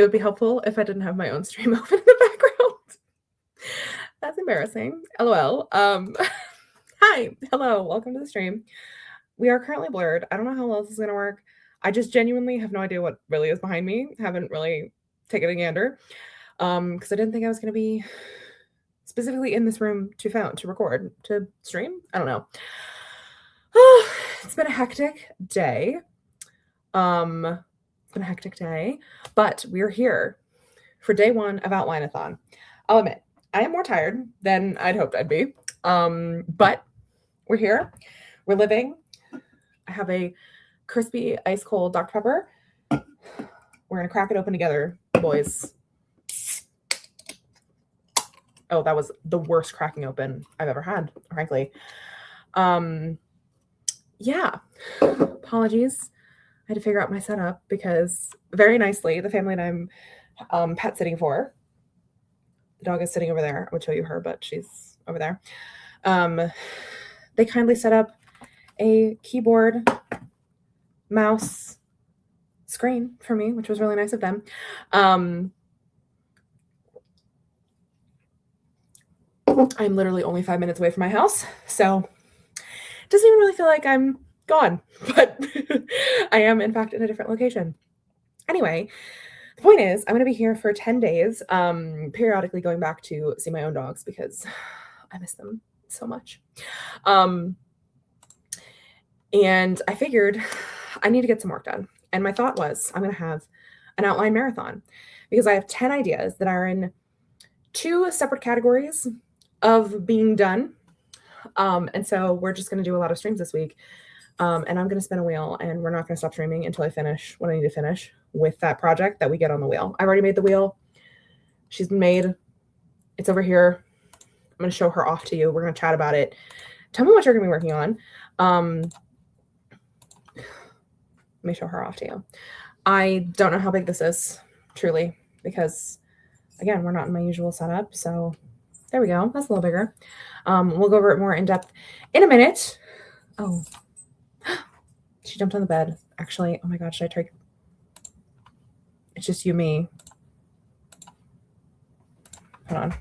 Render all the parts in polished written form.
it would be helpful if I didn't have my own stream open in the background. That's embarrassing. LOL. Hi, hello, welcome to the stream. We are currently blurred. I don't know how else this is gonna work. I just genuinely have no idea what really is behind me. Haven't really taken a gander. Because I didn't think I was gonna be specifically in this room to record, to stream. I don't know. It's been a hectic day. But we're here for day one of outline-a-thon. I'll admit, I am more tired than I'd hoped I'd be. But we're here. We're living. I have a crispy, ice cold Dr. Pepper. We're gonna crack it open together, boys. Oh, that was the worst cracking open I've ever had, frankly. Yeah. Apologies. I had to figure out my setup because very nicely, the family that I'm pet sitting for, the dog is sitting over there. I would show you her, but she's over there. They kindly set up a keyboard, mouse, screen for me, which was really nice of them. I'm literally only 5 minutes away from my house, so it doesn't even really feel like I'm gone, but I am in fact in a different location. Anyway, the point is I'm going to be here for 10 days, periodically going back to see my own dogs because I miss them so much. And I figured I need to get some work done. And my thought was I'm going to have an outline marathon because I have 10 ideas that are in 2 separate categories of being done. And so we're just going to do a lot of streams this week. And I'm going to spin a wheel and we're not going to stop streaming until I finish what I need to finish with that project that we get on the wheel. I've already made the wheel. She's been made. It's over here. I'm going to show her off to you. We're going to chat about it. Tell me what you're going to be working on. Let me show her off to you. I don't know how big this is, truly, because, again, we're not in my usual setup. So there we go. That's a little bigger. We'll go over it more in depth in a minute. Oh, she jumped on the bed. Actually, oh my God, should I try? It's just you, me. Hold on.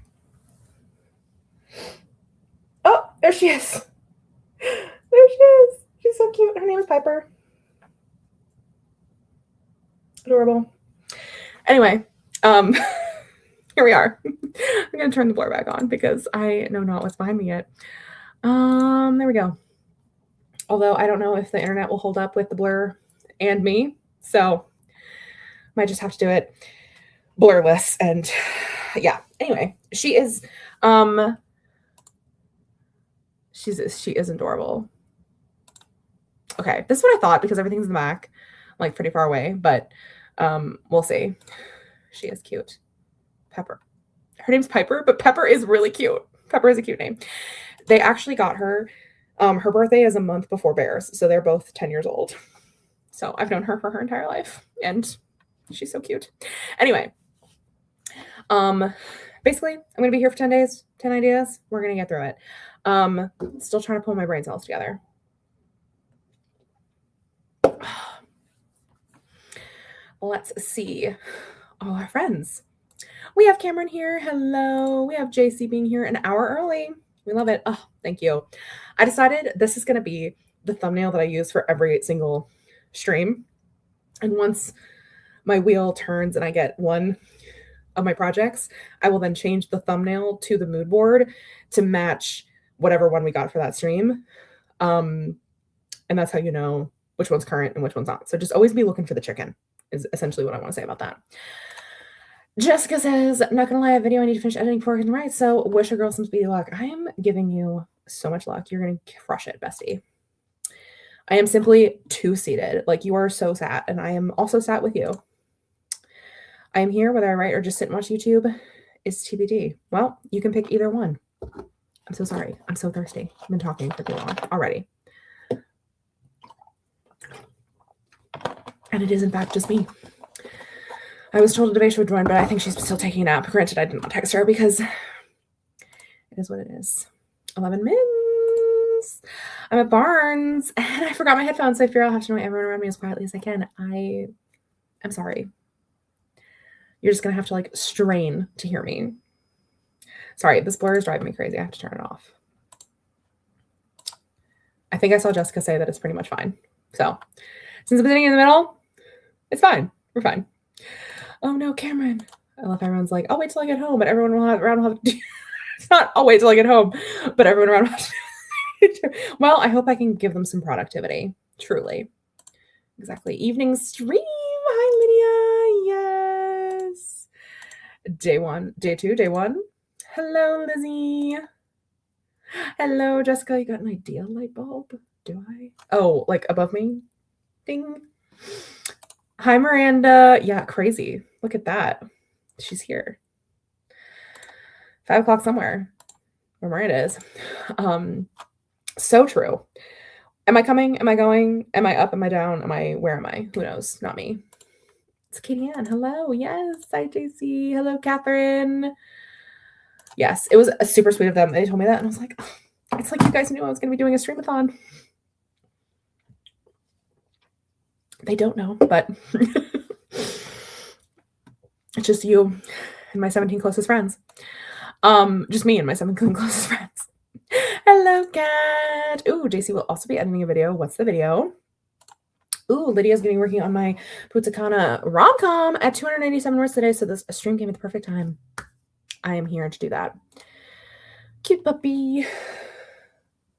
Oh, there she is. There she is. She's so cute. Her name is Piper. Adorable. Anyway, here we are. I'm going to turn the blur back on because I know not what's behind me yet. There we go. Although I don't know if the internet will hold up with the blur and me. So might just have to do it blurless. And yeah, anyway, she is adorable. Okay, this is what I thought because everything's in the back, like pretty far away, but we'll see. She is cute. Pepper. Her name's Piper, but Pepper is really cute. Pepper is a cute name. They actually got her. Her birthday is a month before Bear's, so they're both 10 years old. So I've known her for her entire life, and she's so cute. Anyway, basically, I'm going to be here for 10 days, 10 ideas. We're going to get through it. Still trying to pull my brain cells together. Let's see. All our friends. We have Cameron here. Hello. We have JC being here an hour early. We love it. Oh, thank you. I decided this is going to be the thumbnail that I use for every single stream. And once my wheel turns and I get one of my projects, I will then change the thumbnail to the mood board to match whatever one we got for that stream. And that's how you know which one's current and which one's not. So just always be looking for the chicken is essentially what I want to say about that. Jessica says, not gonna lie, a video I need to finish editing before I can write, so wish a girl some speedy luck. I am giving you so much luck. You're gonna crush it, bestie. I am simply two-seated. Like, you are so sat, and I am also sat with you. I am here, whether I write or just sit and watch YouTube is TBD. Well, you can pick either one. I'm so sorry. I'm so thirsty. I've been talking for too long already. And it is, in fact, just me. I was told Devasia would join, but I think she's still taking a nap. Granted, I did not text her because it is what it is. 11 mins. I'm at Barnes, and I forgot my headphones, so I fear I'll have to annoy everyone around me as quietly as I can. I'm sorry. You're just going to have to like strain to hear me. Sorry, this blur is driving me crazy. I have to turn it off. I think I saw Jessica say that it's pretty much fine. So since I'm sitting in the middle, it's fine. We're fine. Oh no, Cameron. I love everyone's like, I'll wait till I get home, but everyone around will have to it's not I'll wait till I get home, but everyone around will have to Well, I hope I can give them some productivity. Truly. Exactly. Evening stream. Hi, Lydia. Yes. Day 1, day 2, day 1. Hello, Lizzie. Hello, Jessica. You got an idea light bulb? Do I? Oh, like above me? Ding. Hi, Miranda. Yeah, crazy. Look at that. She's here. 5 o'clock somewhere where Miranda is. So true. Am I coming? Am I going? Am I up? Am I down? Where am I? Who knows? Not me. It's Katie Ann. Hello. Yes. Hi, JC. Hello, Catherine. Yes, it was super sweet of them. They told me that, and I was like, oh, it's like you guys knew I was going to be doing a stream-a-thon. They don't know, but it's just you and my 17 closest friends. Just me and my 17 closest friends. Hello, Kat. Ooh, JC will also be editing a video. What's the video? Ooh, Lydia's going to be working on my Putakana rom-com at 297 words today, so this stream came at the perfect time. I am here to do that. Cute puppy.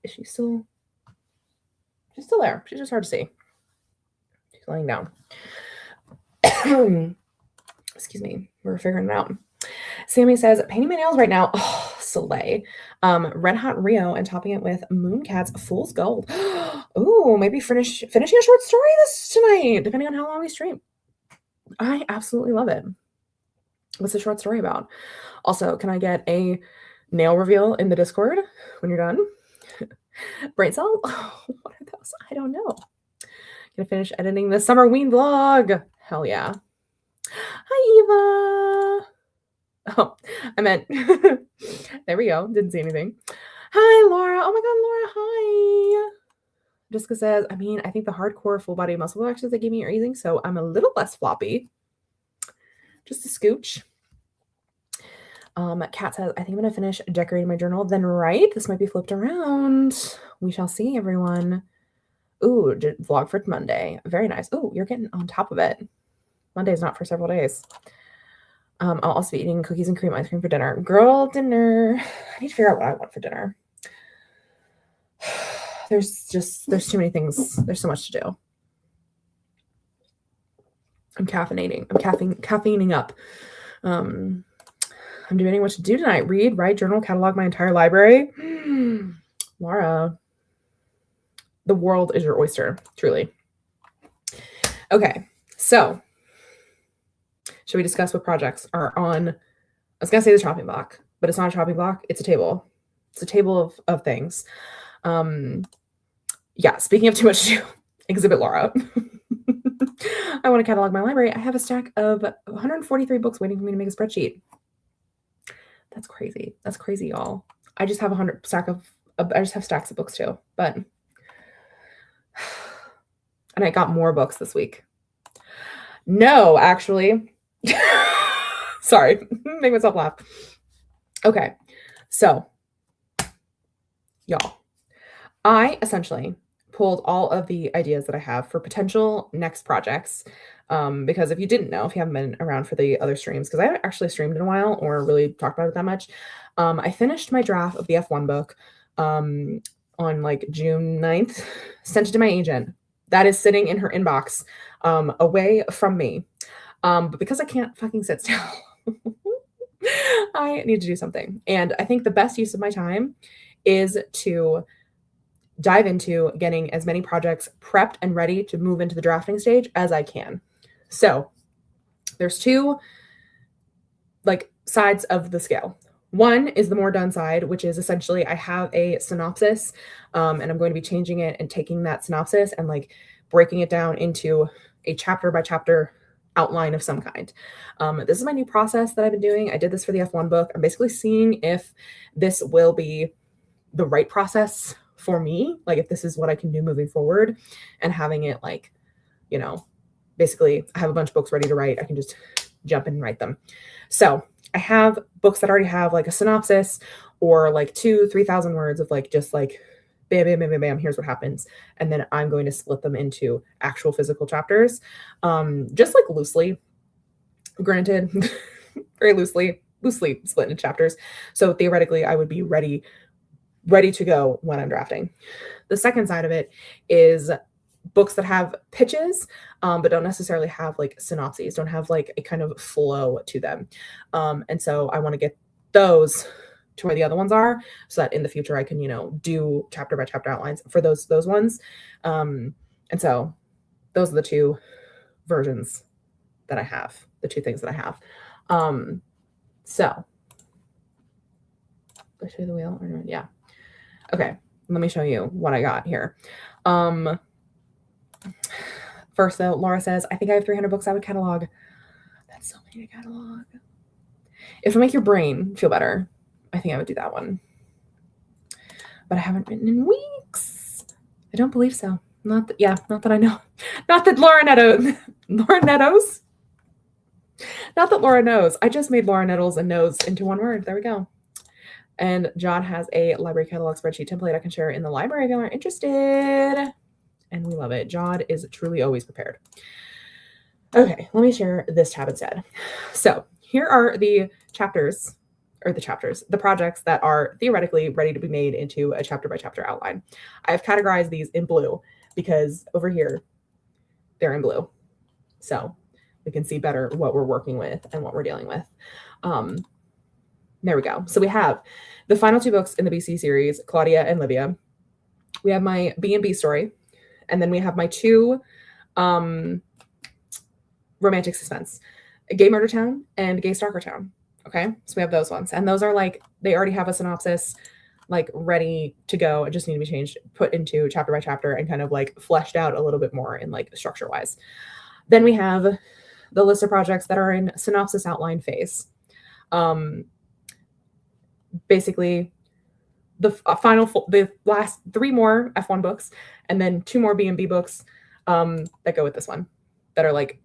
Is she still? She's still there. She's just hard to see. She's laying down. Excuse me. We're figuring it out. Sammy says, painting my nails right now. Oh, Soleil. Red Hot Rio and topping it with Mooncat's Fool's Gold. Ooh, maybe finishing a short story this tonight, depending on how long we stream. I absolutely love it. What's the short story about? Also, can I get a nail reveal in the Discord when you're done? Brain cell? Oh, what are those? I don't know. Gonna finish editing the summer ween vlog. Hell yeah. Hi, Eva. Oh, I meant, there we go. Didn't see anything. Hi, Laura. Oh my God, Laura. Hi. Jessica says, I think the hardcore full body muscle relaxers they gave me are easing, so I'm a little less floppy. Just a scooch. Kat says, I think I'm going to finish decorating my journal. Then right, this might be flipped around. We shall see, everyone. Ooh, vlog for Monday. Very nice. Ooh, you're getting on top of it. Monday's not for several days. I'll also be eating cookies and cream ice cream for dinner. Girl, dinner. I need to figure out what I want for dinner. There's too many things. There's so much to do. I'm caffeinating. I'm caffeining up. I'm debating what to do tonight. Read, write, journal, catalog my entire library. Laura, the world is your oyster, truly. Okay, so should we discuss what projects are on? I was going to say the chopping block, but it's not a chopping block. It's a table. It's a table of things. Yeah, speaking of too much to do, exhibit Laura. I want to catalog my library. I have a stack of 143 books waiting for me to make a spreadsheet. That's crazy. That's crazy, y'all. I just have I just have stacks of books too, but, and I got more books this week. No, actually, sorry, make myself laugh. Okay. So y'all, I essentially pulled all of the ideas that I have for potential next projects. Because if you didn't know, if you haven't been around for the other streams, because I haven't actually streamed in a while or really talked about it that much. I finished my draft of the F1 book on like June 9th, sent it to my agent. That is sitting in her inbox away from me. But because I can't fucking sit still, I need to do something. And I think the best use of my time is to dive into getting as many projects prepped and ready to move into the drafting stage as I can. So there's two like sides of the scale. One is the more done side, which is essentially I have a synopsis and I'm going to be changing it and taking that synopsis and like breaking it down into a chapter by chapter outline of some kind. This is my new process that I've been doing. I did this for the F1 book. I'm basically seeing if this will be the right process for me, like if this is what I can do moving forward, and having it like, you know, basically I have a bunch of books ready to write. I can just jump in and write them. So I have books that already have like a synopsis or like 2,000-3,000 words of like just like bam, bam, bam, bam, bam, here's what happens. And then I'm going to split them into actual physical chapters, just like loosely, granted, very loosely split into chapters. So theoretically, I would be ready to go when I'm drafting. The second side of it is books that have pitches, but don't necessarily have like synopses, don't have like a kind of flow to them. And so I want to get those to where the other ones are, so that in the future I can, do chapter by chapter outlines for those ones. And so those are the two versions that I have, the two things that I have. So did I show you the wheel? Yeah. Okay. Let me show you what I got here. First though, Laura says, I think I have 300 books I would catalog. That's so many to catalog. If it make your brain feel better, I think I would do that one. But I haven't written in weeks. I don't believe so. Not that I know. Not that Laura Nettles. Not that Laura knows. I just made Laura Nettles and knows into one word. There we go. And John has a library catalog spreadsheet template I can share in the library if you are interested. And we love it. John is truly always prepared. Okay, let me share this tab instead. So here are the projects that are theoretically ready to be made into a chapter by chapter outline. I have categorized these in blue because over here, they're in blue. So we can see better what we're working with and what we're dealing with. There we go. So we have the final two books in the BC series, Claudia and Livia. We have my B&B story. And then we have my two romantic suspense, Gay Murder Town and Gay Stalker Town. Okay, so we have those ones. And those are like, they already have a synopsis, like ready to go. It just need to be changed, put into chapter by chapter and kind of like fleshed out a little bit more in like structure wise. Then we have the list of projects that are in synopsis outline phase. Basically, the last 3 more F1 books and then 2 more B&B books that go with this one that are like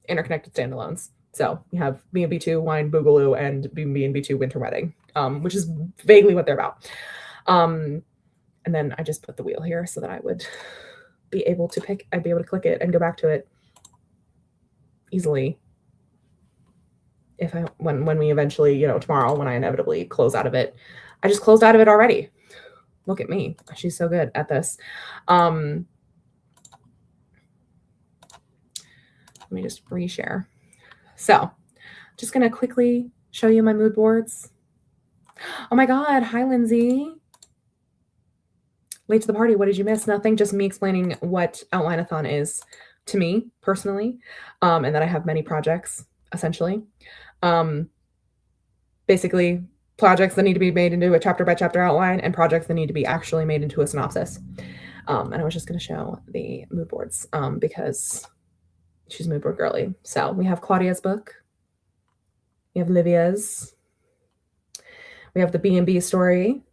interconnected standalones. So you have B&B 2 Wine Boogaloo and B&B 2 Winter Wedding, which is vaguely what they're about. And then I just put the wheel here so that I would be able to click it and go back to it easily. When we eventually, tomorrow, when I inevitably close out of it. I just closed out of it already. Look at me. She's so good at this. Let me just reshare. So just going to quickly show you my mood boards. Oh my God. Hi, Lindsay. Late to the party. What did you miss? Nothing. Just me explaining what outline-a-thon is to me personally. And that I have many projects, essentially. Basically, projects that need to be made into a chapter by chapter outline and projects that need to be actually made into a synopsis. And I was just going to show the mood boards because she's mood board girly. So we have Claudia's book. We have Livia's. We have the B&B story.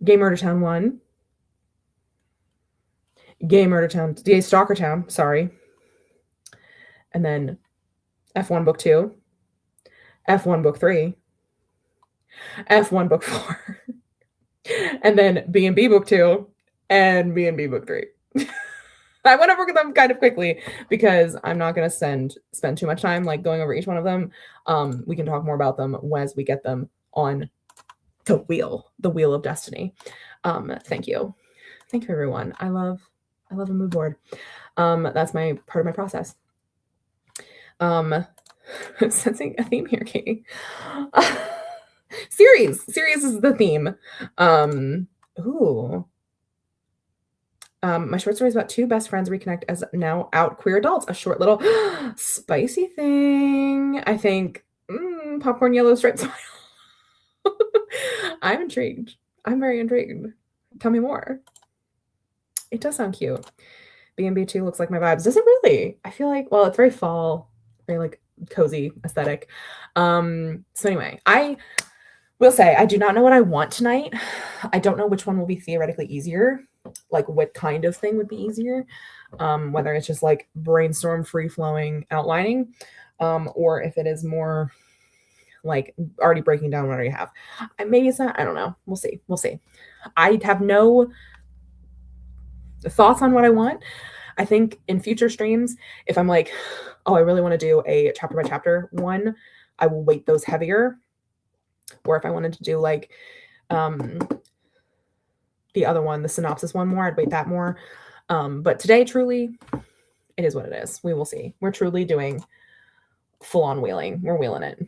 Gay Murder Town 1. Gay Stalker Town, sorry. And then F1 book 2. F1 book 3. F1 book 4. And then B&B book 2 and B&B book 3. I went over them kind of quickly because I'm not going to spend too much time like going over each one of them. We can talk more about them as we get them on the wheel of destiny. Thank you everyone. I love a mood board. That's my part of my process. I'm sensing a theme here, Katie. Series is the theme. My short story is about 2 best friends reconnect as now out queer adults. A short little spicy thing. I think popcorn yellow striped smile. I'm intrigued. I'm very intrigued. Tell me more. It does sound cute. B&B 2 looks like my vibes. Does it really? I feel like, well, it's very fall, very like cozy aesthetic. So anyway, We'll say, I do not know what I want tonight. I don't know which one will be theoretically easier, like what kind of thing would be easier, whether it's just like brainstorm, free flowing outlining, or if it is more like already breaking down what I already have. Maybe it's not, I don't know. We'll see. We'll see. I have no thoughts on what I want. I think in future streams, if I'm like, oh, I really want to do a chapter by chapter one, I will weight those heavier. Or if I wanted to do like the other one, the synopsis one more, I'd weight that more. But today, truly, it is what it is. We will see. We're truly doing full on wheeling. We're wheeling it.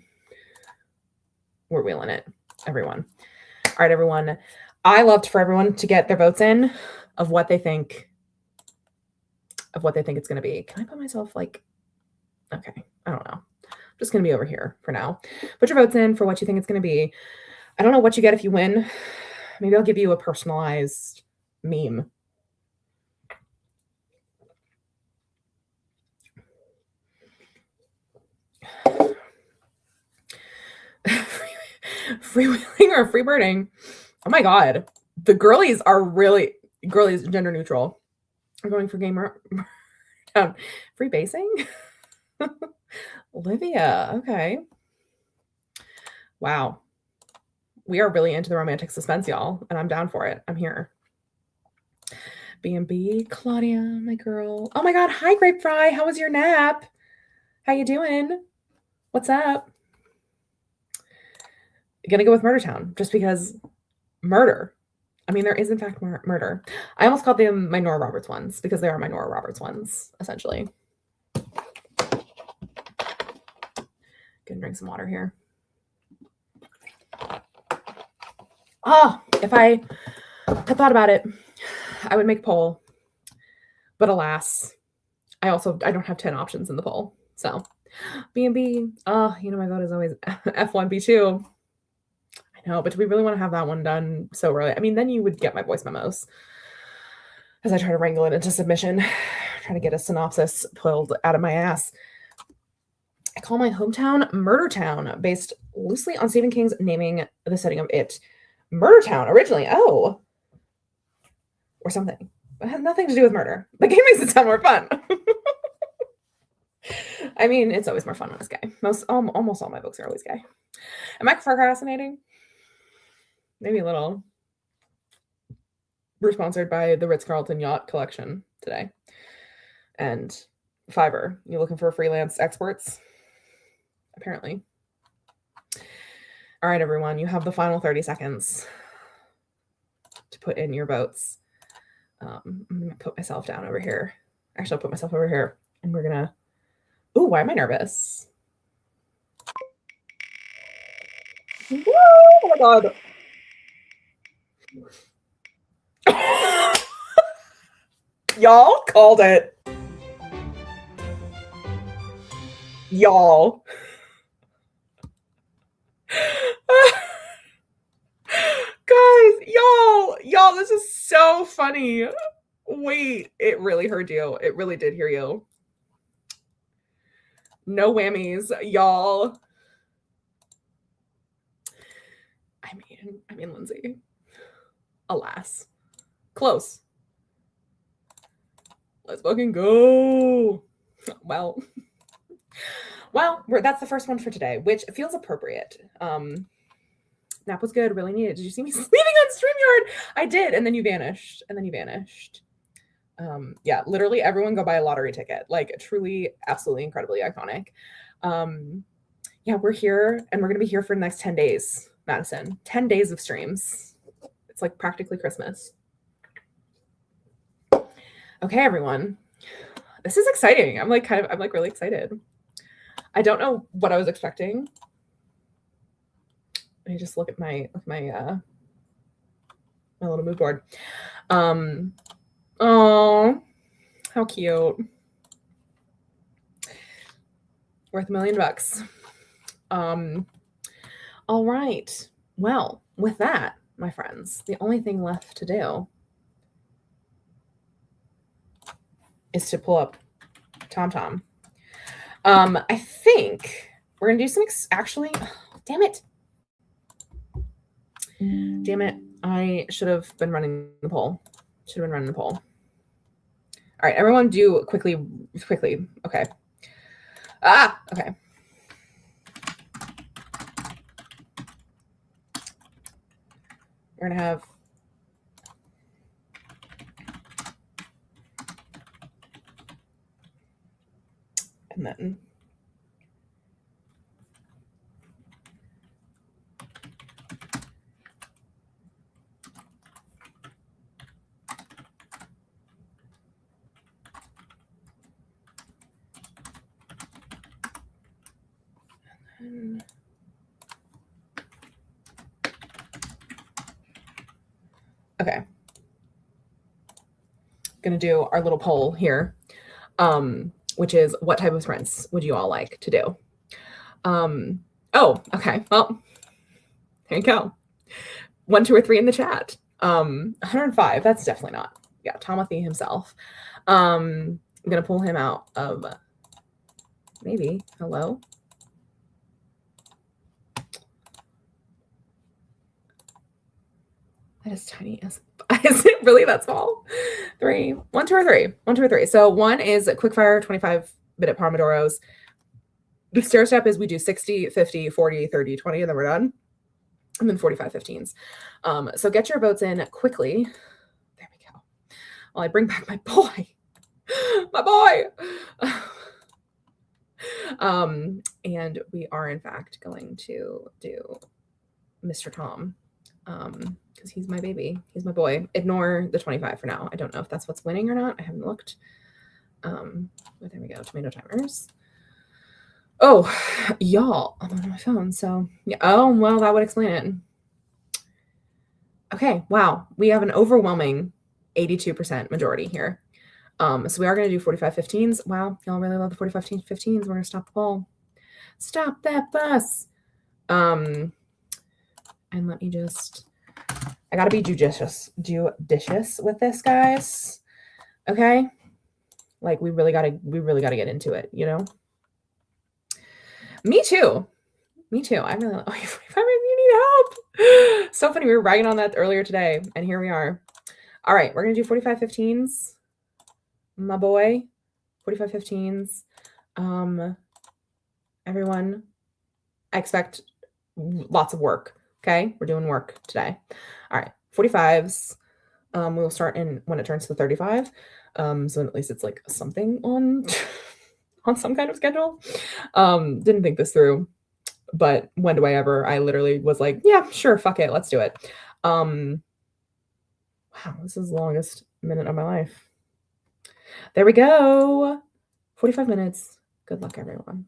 We're wheeling it, everyone. All right, everyone. I loved for everyone to get their votes in of what they think it's going to be. Can I put myself like, okay, I don't know. I'm just going to be over here for now. Put your votes in for what you think it's going to be. I don't know what you get if you win. Maybe I'll give you a personalized meme. Freewheeling or freebirding? Oh my god. The girlies are really gender neutral. We're going for gamer free basing? Olivia, okay. Wow. We are really into the romantic suspense, y'all, and I'm down for it. I'm here. B&B, Claudia, my girl. Oh my god, hi Grape Fry. How was your nap? How you doing? What's up? Gonna go with Murder Town, just because murder. I mean, there is in fact murder. I almost called them my Nora Roberts ones because they are my Nora Roberts ones, essentially. Gonna drink some water here. Oh, if I had thought about it, I would make a poll. But alas, I don't have 10 options in the poll. So B&B, oh, you know, my vote is always F1, B2. I know, but do we really want to have that one done so early? I mean, then you would get my voice memos as I try to wrangle it into submission, trying to get a synopsis pulled out of my ass. I call my hometown Murder Town, based loosely on Stephen King's naming the setting of It. Murder Town, originally. Oh. Or something. It has nothing to do with murder. The game makes it sound more fun. I mean, it's always more fun when it's gay. Almost all my books are always gay. Am I procrastinating? Maybe a little. We're sponsored by the Ritz-Carlton Yacht Collection today. And Fiverr. You looking for freelance experts? Apparently. All right, everyone. You have the final 30 seconds to put in your votes. I'm going to put myself down over here. Actually, I'll put myself over here. And we're going to... Ooh, why am I nervous? Woo! Oh, my God. Y'all called it. Y'all. Guys, y'all, this is so funny. Wait, it really heard you. It really did hear you. No whammies, y'all. I mean, Lindsay. Alas. Close. Let's fucking go. Well, that's the first one for today, which feels appropriate. Nap was good, really needed. Did you see me sleeping on StreamYard? I did, and then you vanished. Yeah, literally everyone go buy a lottery ticket. Like, truly, absolutely, incredibly iconic. Yeah, we're here, and we're going to be here for the next 10 days, Madison. 10 days of streams. It's like practically Christmas. Okay, everyone. This is exciting. I'm like really excited. I don't know what I was expecting. Let me just look at my little mood board. Oh, how cute. Worth $1 million. All right. Well, with that, my friends, the only thing left to do is to pull up TomTom. I think we're gonna do some actually. Oh, damn it! Damn it. I should have been running the poll. Should have been running the poll. All right, everyone do quickly. Okay. Okay. We're going to have and then okay. Going to do our little poll here, which is what type of sprints would you all like to do? Oh, okay. Well, there you go. 1, 2, or 3 in the chat. 105. That's definitely not. Yeah, Tomothy himself. I'm gonna pull him out of maybe. Hello. That is tiny as. Is it really that small? 3. 1, 2, or 3. 1, 2, or 3. So 1 is quickfire 25-minute Pomodoros. The stair step is we do 60, 50, 40, 30, 20, and then we're done. And then 45 15s. So get your votes in quickly. There we go. While I bring back my boy. My boy. And we are in fact going to do Mr. Tom. Because he's my baby. He's my boy. Ignore the 25 for now. I don't know if that's what's winning or not. I haven't looked. But there we go. Tomato timers. Oh, y'all. I'm on my phone. So yeah. Oh, well, that would explain it. Okay. Wow. We have an overwhelming 82% majority here. So we are going to do 45 15s. Wow. Y'all really love the 45 15s. We're going to stop the poll. Stop that bus. And let me just, I gotta be judicious with this, guys. Okay. Like we really gotta get into it, you know? Me too. I really like, you need help. So funny. We were bragging on that earlier today, and here we are. All right, we're gonna do 45 15s. My boy. 45 15s. Everyone, I expect lots of work. Okay, we're doing work today. All right, 45s. We'll start in when it turns to 35. So at least it's like something on on some kind of schedule. Didn't think this through, but when do I ever? I literally was like, yeah, sure, fuck it, let's do it. Wow, this is the longest minute of my life. There we go. 45 minutes. Good luck, everyone.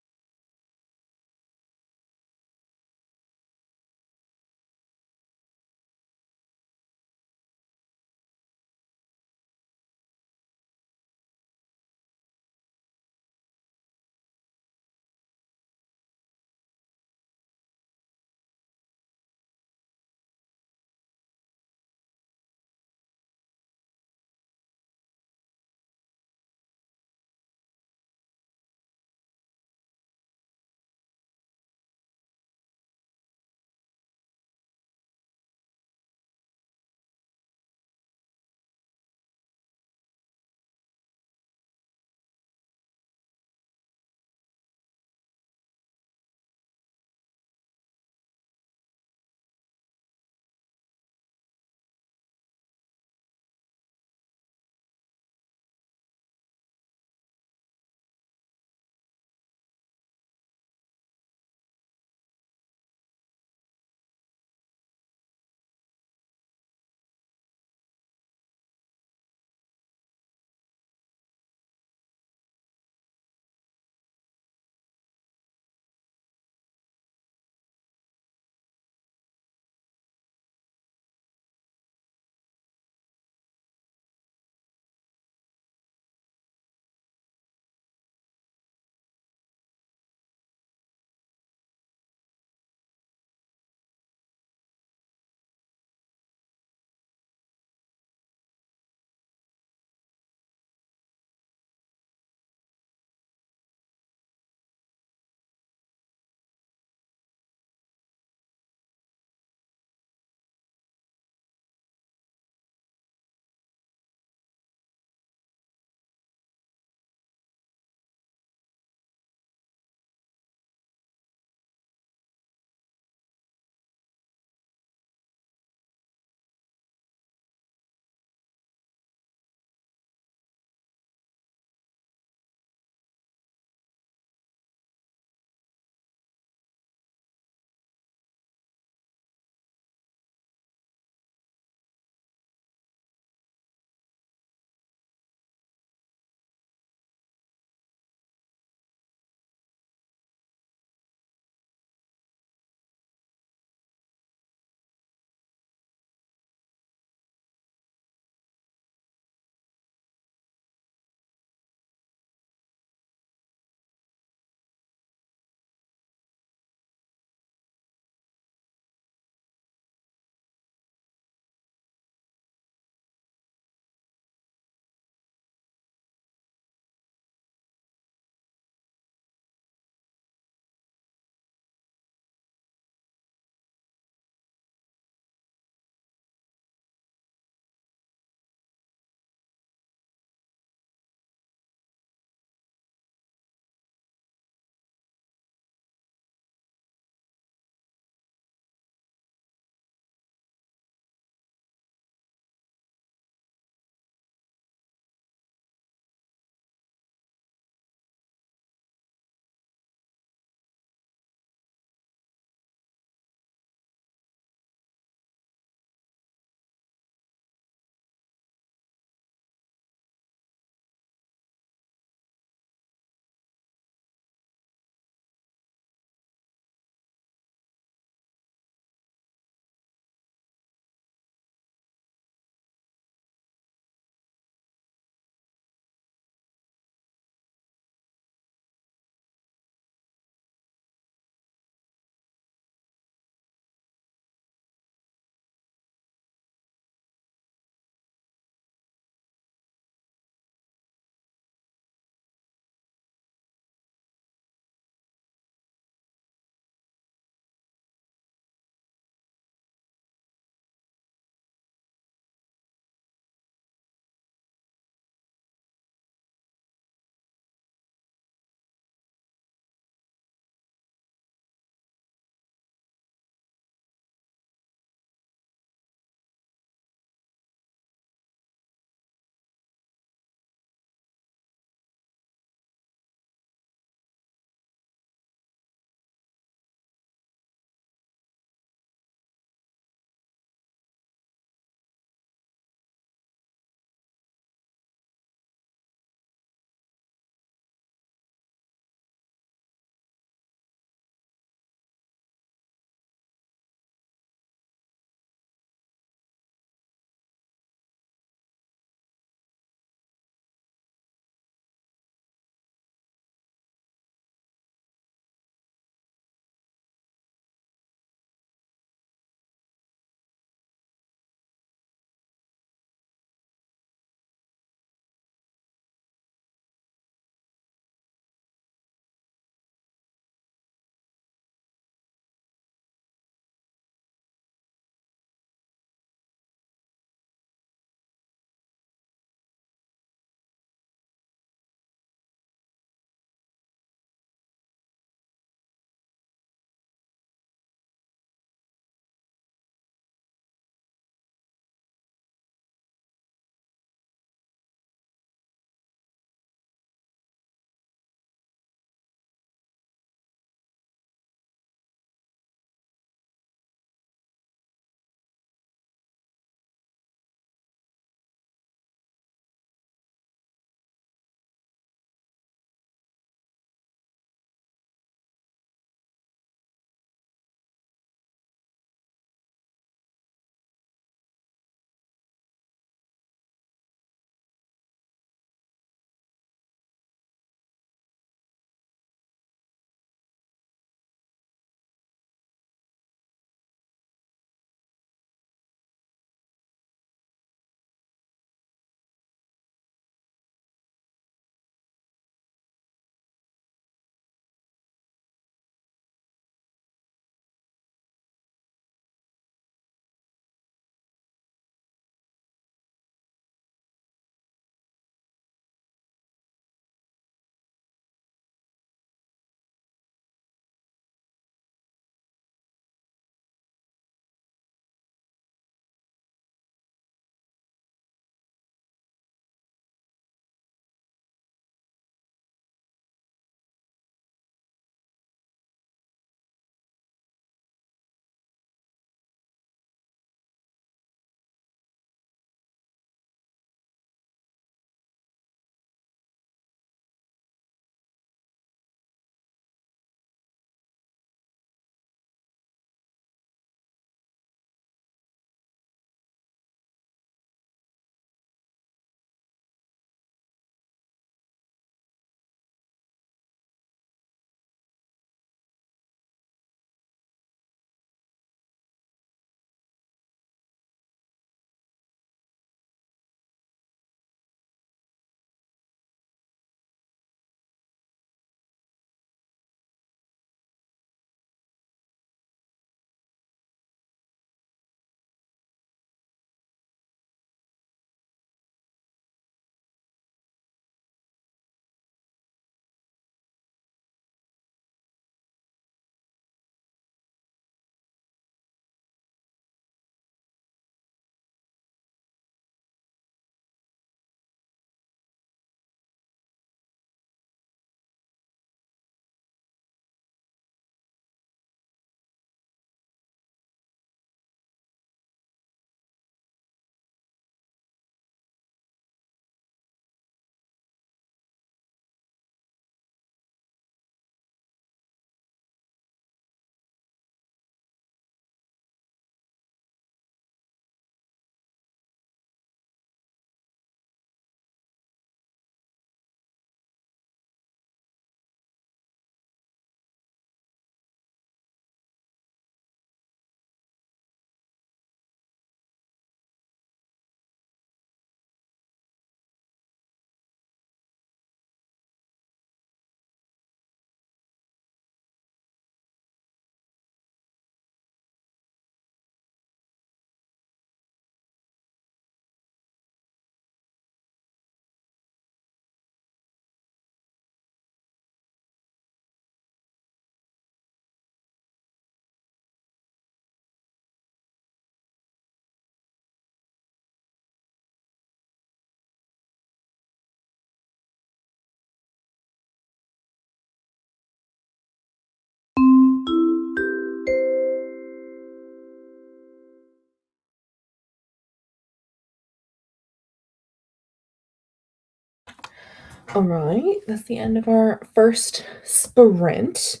All right, that's the end of our first sprint.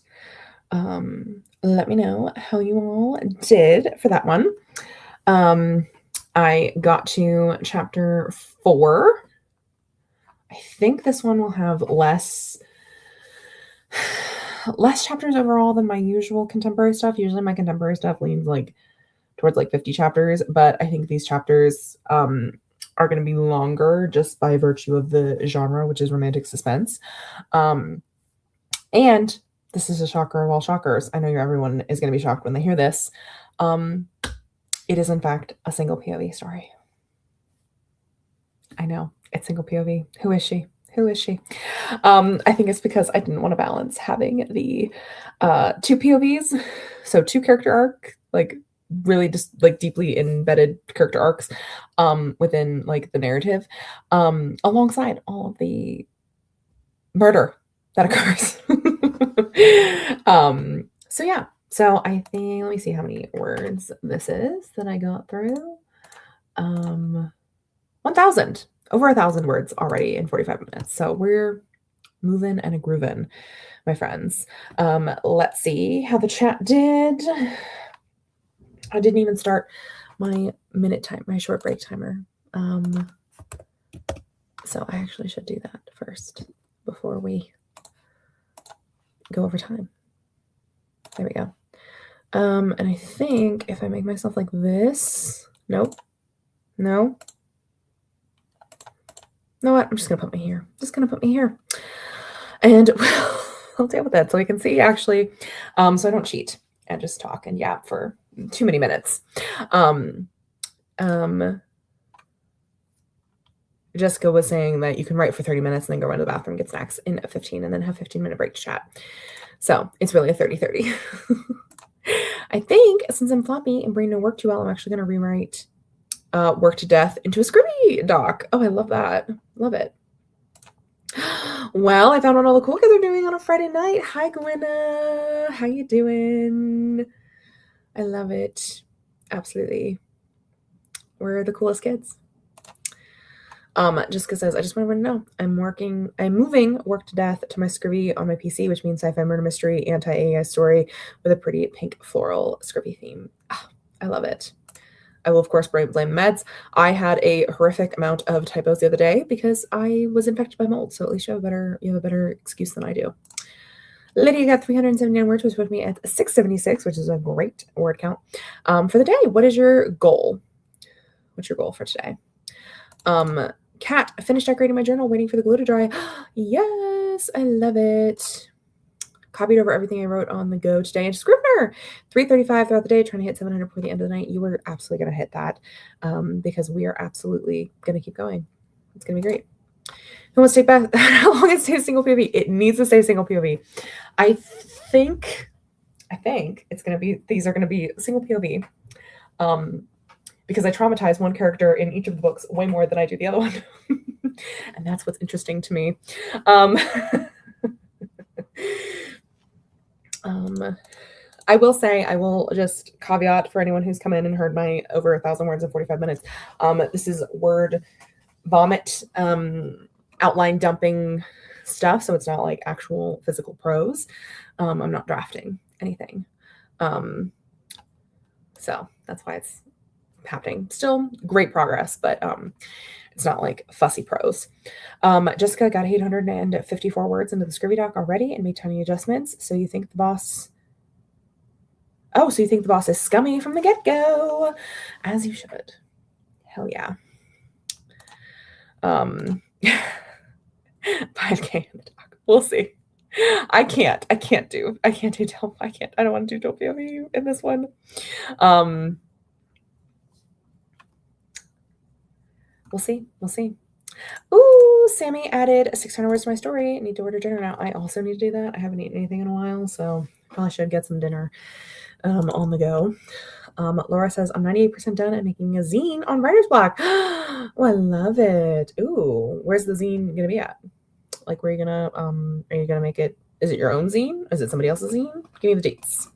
Let me know how you all did for that one. I got to chapter 4. I think this one will have less chapters overall than my usual contemporary stuff. Usually my contemporary stuff leans like towards like 50 chapters, but I think these chapters are going to be longer just by virtue of the genre, which is romantic suspense. And this is a shocker of all shockers. I know everyone is going to be shocked when they hear this. It is, in fact, a single POV story. I know, it's single POV. Who is she? Who is she? I think it's because I didn't want to balance having the 2 POVs, so 2 character arc, like really just like deeply embedded character arcs within like the narrative, alongside all of the murder that occurs. So yeah. So I think, let me see how many words this is that I got through. 1,000. Over 1,000 words already in 45 minutes. So we're moving and a grooving, my friends. Let's see how the chat did. I didn't even start my my short break timer. So I actually should do that first before we go over time. There we go. And I think if I make myself like this, nope, no. You know what? I'm just gonna put me here. And I'll deal with it so we can see actually. So I don't cheat and just talk and yap for too many minutes. Jessica was saying that you can write for 30 minutes and then go run to the bathroom, get snacks in a 15, and then have 15-minute break to chat. So it's really a 30-30. I think since I'm floppy and brain don't work too well, I'm actually going to rewrite Work to Death into a Scribby doc. Oh, I love that. Love it. Well, I found what all the cool kids are doing on a Friday night. Hi, Gwenna. How you doing? I love it. Absolutely. We're the coolest kids. Jessica says, I just want everyone to know I'm moving Work to Death to my Scribby on my PC, which means sci-fi murder mystery, anti-AI story with a pretty pink floral Scribby theme. Oh, I love it. I will, of course, blame meds. I had a horrific amount of typos the other day because I was infected by mold. So at least you have a better excuse than I do. Lydia got 379 words, which put me at 676, which is a great word count for the day. What is your goal? What's your goal for today? Kat, I finished decorating my journal, waiting for the glue to dry. Yes, I love it. Copied over everything I wrote on the go today. And Scrivener, 335 throughout the day, trying to hit 700 before the end of the night. You were absolutely going to hit that because we are absolutely going to keep going. It's going to be great. Who wants to take back how long it stays single POV? It needs to stay single POV. I think it's going to be, these are going to be single POV because I traumatize one character in each of the books way more than I do the other one. And that's what's interesting to me. I will say, I will just caveat for anyone who's come in and heard my over 1,000 words in 45 minutes. This is word vomit, outline dumping stuff. So it's not like actual physical prose. I'm not drafting anything. So that's why it's happening. Still great progress, but it's not like fussy prose. Jessica got 854 words into the Scribby doc already and made tiny adjustments. So you think the boss is scummy from the get-go, as you should. Hell yeah. 5K in the doc. We'll see. I can't do I don't want to do POV in this one. We'll see. Ooh, Sammy added 600 words to my story. I need to order dinner now. I also need to do that. I haven't eaten anything in a while, so probably should get some dinner on the go. Laura says, I'm 98% done at making a zine on writer's block. Oh, I love it. Ooh, where's the zine going to be at? Like, where are you going to, are you going to make it? Is it your own zine? Is it somebody else's zine? Give me the dates.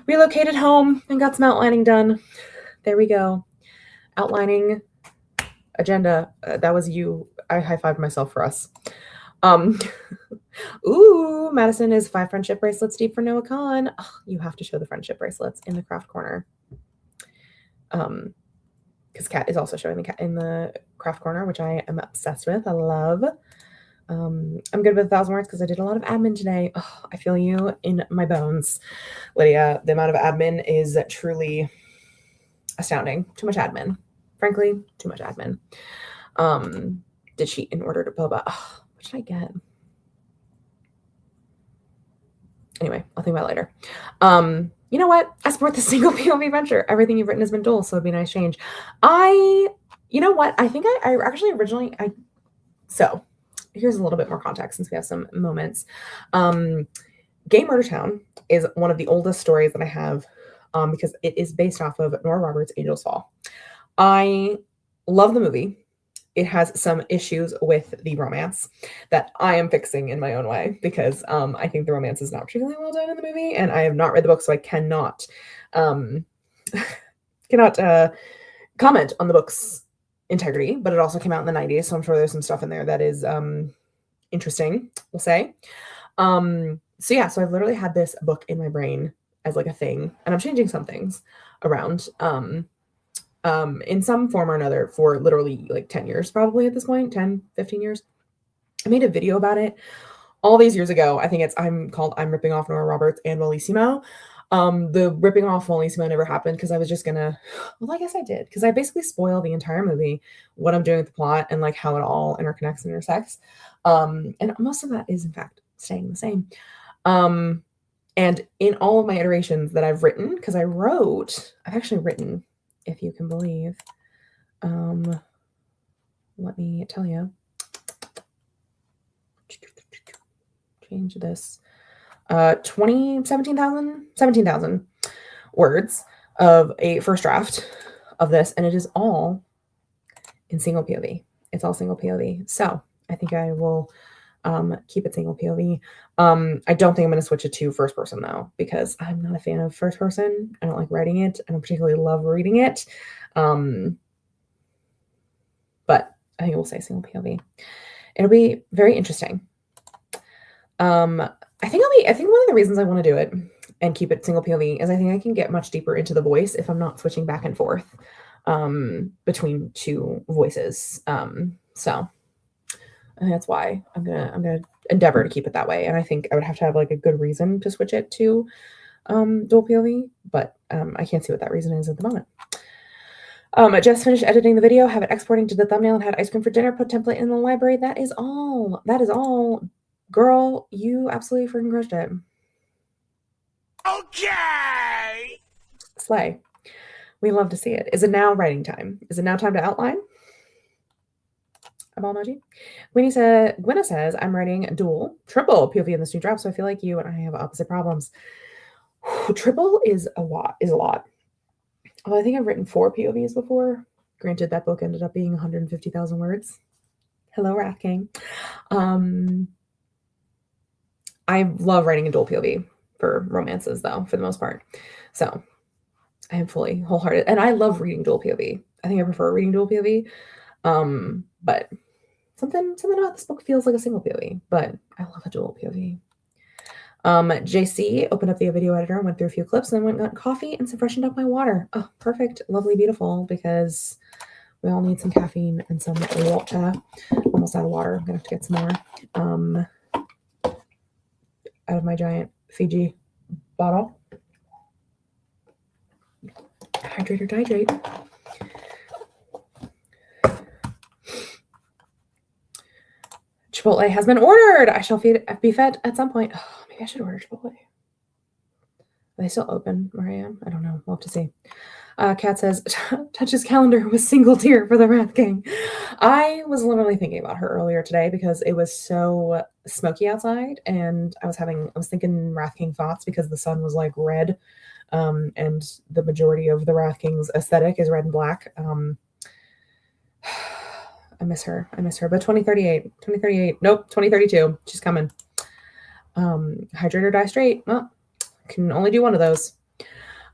Relocated home and got some outlining done. There we go. Outlining agenda. That was you. I high-fived myself for us. Ooh, Madison is 5 friendship bracelets deep for Noah Khan. Oh, you have to show the friendship bracelets in the craft corner. Because Kat is also showing the cat in the craft corner, which I am obsessed with. I love. I'm good with 1,000 words because I did a lot of admin today. Oh, I feel you in my bones, Lydia. The amount of admin is truly astounding. Too much admin. Frankly, too much admin. Did she in order to boba? Oh, what should I get? Anyway, I'll think about it later. You know what? I support the single POV venture. Everything you've written has been dual, so it'd be a nice change. You know what? I think I actually originally, so here's a little bit more context since we have some moments. Gay Murder Town is one of the oldest stories that I have because it is based off of Nora Roberts' Angel's Fall. I love the movie. It has some issues with the romance that I am fixing in my own way because I think the romance is not particularly well done in the movie, and I have not read the book, so I cannot comment on the book's integrity. But it also came out in the 90s, so I'm sure there's some stuff in there that is interesting, we'll say. So yeah, so I've literally had this book in my brain as like a thing, and I'm changing some things around. In some form or another for literally like 10 years, probably at this point, 10, 15 years. I made a video about it all these years ago. I think I'm ripping off Nora Roberts and Bellissimo. The ripping off Bellissimo never happened because I was just gonna, well, I guess I did, because I basically spoil the entire movie, what I'm doing with the plot and like how it all interconnects and intersects. And most of that is in fact staying the same. And in all of my iterations that I've written, because I've actually written, if you can believe, let me tell you, change this, 17,000 words of a first draft of this, and it is all in single POV. It's all single POV. So I think I will keep it single POV. I don't think I'm going to switch it to first person though, because I'm not a fan of first person. I don't like writing it. I don't particularly love reading it. But I think we'll say single POV. It'll be very interesting. I think one of the reasons I want to do it and keep it single POV is I think I can get much deeper into the voice if I'm not switching back and forth between two voices. So I think that's why I'm gonna endeavor to keep it that way. And I think I would have to have like a good reason to switch it to dual POV, but I can't see what that reason is at the moment. I just finished editing the video, have it exporting to the thumbnail, and had ice cream for dinner, put template in the library. That is all. That is all. Girl, you absolutely freaking crushed it. Okay. Slay. We love to see it. Is it now writing time? Is it now time to outline? Eyeball emoji. Gwenna says, I'm writing triple POV in this new draft, so I feel like you and I have opposite problems. Triple is a lot. Well, I think I've written 4 POVs before. Granted, that book ended up being 150,000 words. Hello, Wrath King. I love writing a dual POV for romances, though, for the most part. So I am fully wholehearted. And I love reading dual POV. I think I prefer reading dual POV. But something about this book feels like a single POV. But I love a dual POV. JC opened up the video editor and went through a few clips, and then went and got coffee and freshened up my water. Oh, perfect. Lovely, beautiful, because we all need some caffeine and some water. Almost out of water. I'm going to have to get some more. Out of my giant Fiji bottle. Hydrate or dihydrate. Chipotle has been ordered. I shall be fed at some point. Oh, maybe I should order Chipotle. Are they still open where I am? I don't know. We'll have to see. Kat says, touches calendar with single tear for the Wrath King. I was literally thinking about her earlier today because it was so smoky outside, and I was thinking Wrath King thoughts because the sun was like red, and the majority of the Wrath King's aesthetic is red and black. I miss her. But 2038. Nope, 2032. She's coming. Hydrate or die straight. Well, can only do one of those.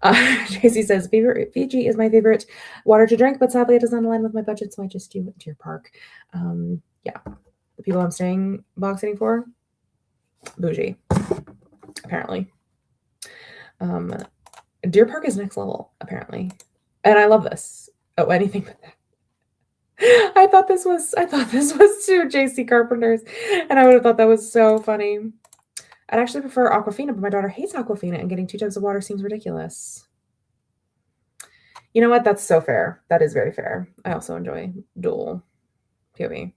JC says, Fiji is my favorite water to drink, but sadly it does not align with my budget, so I just do Deer Park. Yeah. The people I'm staying box sitting for, bougie, apparently. Deer Park is next level, apparently. And I love this. Oh, anything but that. I thought this was two JC Carpenters, and I would have thought that was so funny. I'd actually prefer Aquafina, but my daughter hates Aquafina, and getting 2 tubs of water seems ridiculous. You know what? That's so fair. That is very fair. I also enjoy dual POV.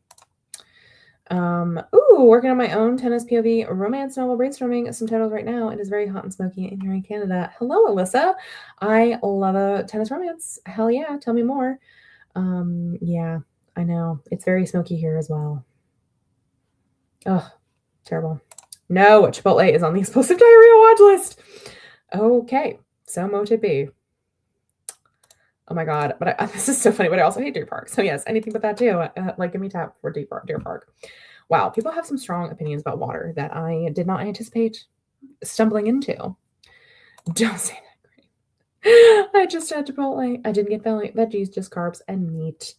Working on my own tennis POV romance novel, brainstorming some titles right now. It is very hot and smoky and here in Canada. Hello, Alyssa. I love a tennis romance. Hell yeah. Tell me more. Yeah, I know. It's very smoky here as well. Oh, terrible. No, Chipotle is on the explosive diarrhea watch list. Okay, so mote be. Oh my god, but this is so funny, but I also hate Deer Park. So yes, anything but that too. Like, give me tap for Deer Park. Wow, people have some strong opinions about water that I did not anticipate stumbling into. Don't say that, great. I just had Chipotle. I didn't get veggies, just carbs and meat.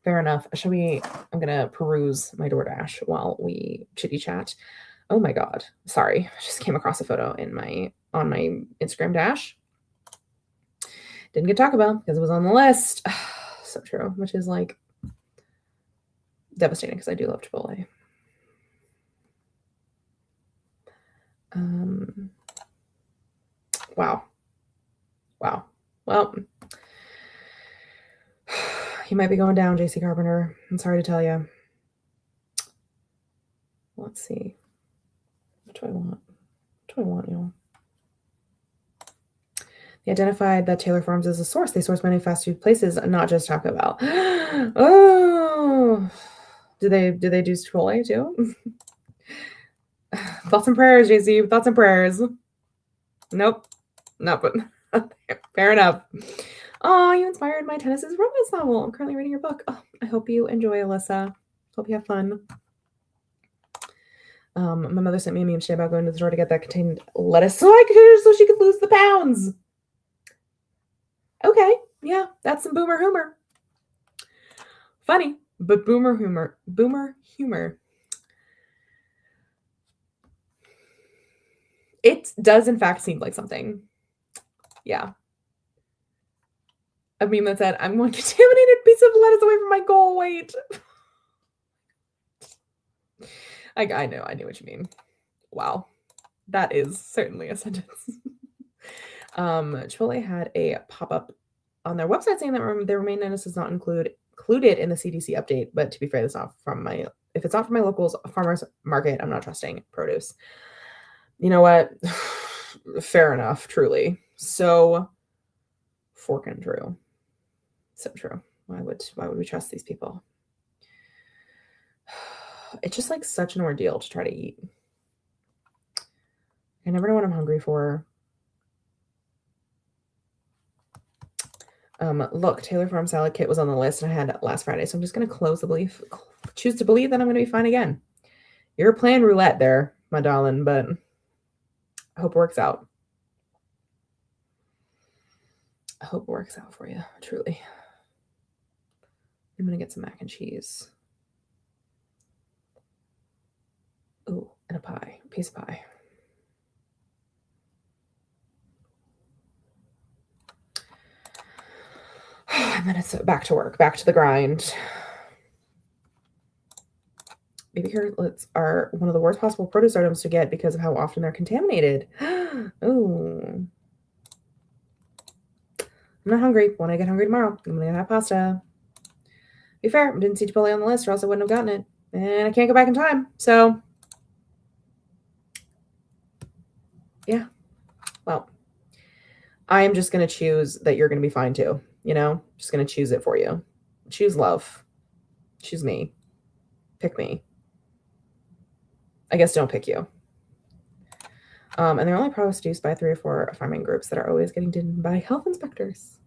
Fair enough. I'm gonna peruse my DoorDash while we chitty chat. Oh my god. Sorry. I just came across a photo on my Instagram dash. Didn't get Taco Bell because it was on the list. So true, which is like devastating because I do love Chipotle. Wow. Well, you might be going down, JC Carpenter. I'm sorry to tell you. Let's see. What do I want, y'all? They identified that Taylor Farms as a source. They source many fast food places, not just Taco Bell. Oh, do they do Chipotle too? Thoughts and prayers, JC. Thoughts and prayers. Nope. Not but fair enough. Oh, you inspired my tennis's romance novel. I'm currently reading your book. Oh, I hope you enjoy, Alyssa. Hope you have fun. My mother sent me a meme today about going to the store to get that contained lettuce so she could lose the pounds. Okay, yeah, that's some boomer humor. Funny, but boomer humor. It does, in fact, seem like something. Yeah. A meme that said, I'm one contaminated piece of lettuce away from my goal weight. I knew what you mean. Wow. That is certainly a sentence. Chipotle had a pop-up on their website saying that their maintenance is not included in the CDC update, but to be fair, if it's not from my local's farmer's market, I'm not trusting produce. You know what? Fair enough, truly. So forking true. So true. Why would we trust these people? It's just like such an ordeal to try to eat. I never know what I'm hungry for. Look, Taylor Farm salad kit was on the list and I had it last Friday, so I'm just going to choose to believe that I'm going to be fine again. You're playing roulette there, my darling, but I hope it works out. I hope it works out for you, truly. I'm going to get some mac and cheese. Ooh, and a piece of pie. And then it's back to work, back to the grind. Baby carrots are one of the worst possible produce items to get because of how often they're contaminated. Ooh. I'm not hungry. When I get hungry tomorrow, I'm going to have pasta. Be fair, I didn't see Chipotle on the list or else I wouldn't have gotten it. And I can't go back in time. So, yeah. Well, I am just going to choose that you're going to be fine too. You know, just going to choose it for you. Choose love. Choose me. Pick me. I guess don't pick you. And they're only produced by 3 or 4 farming groups that are always getting done by health inspectors.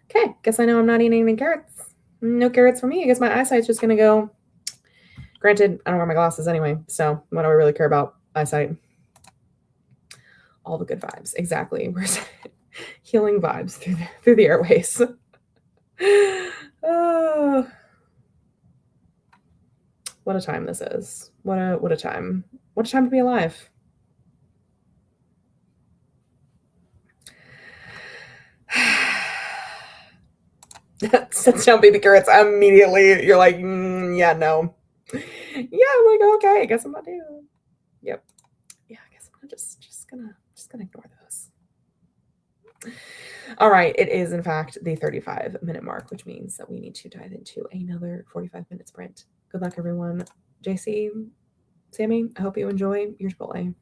Okay, guess I know I'm not eating any carrots. No carrots for me. I guess my eyesight's just going to go. Granted, I don't wear my glasses anyway, so what do I really care about eyesight? All the good vibes. Exactly. Where's healing vibes through the airways. What a time this is. What a time. What a time to be alive. Sets down baby carrots immediately. You're like, yeah, no. Yeah, I'm like, okay, I guess I'm not doing it. Yep. Yeah, I guess I'm just gonna ignore those. All right, it is in fact the 35-minute mark, which means that we need to dive into another 45-minute sprint. Good luck, everyone. JC, Sammy, I hope you enjoy your Chipotle.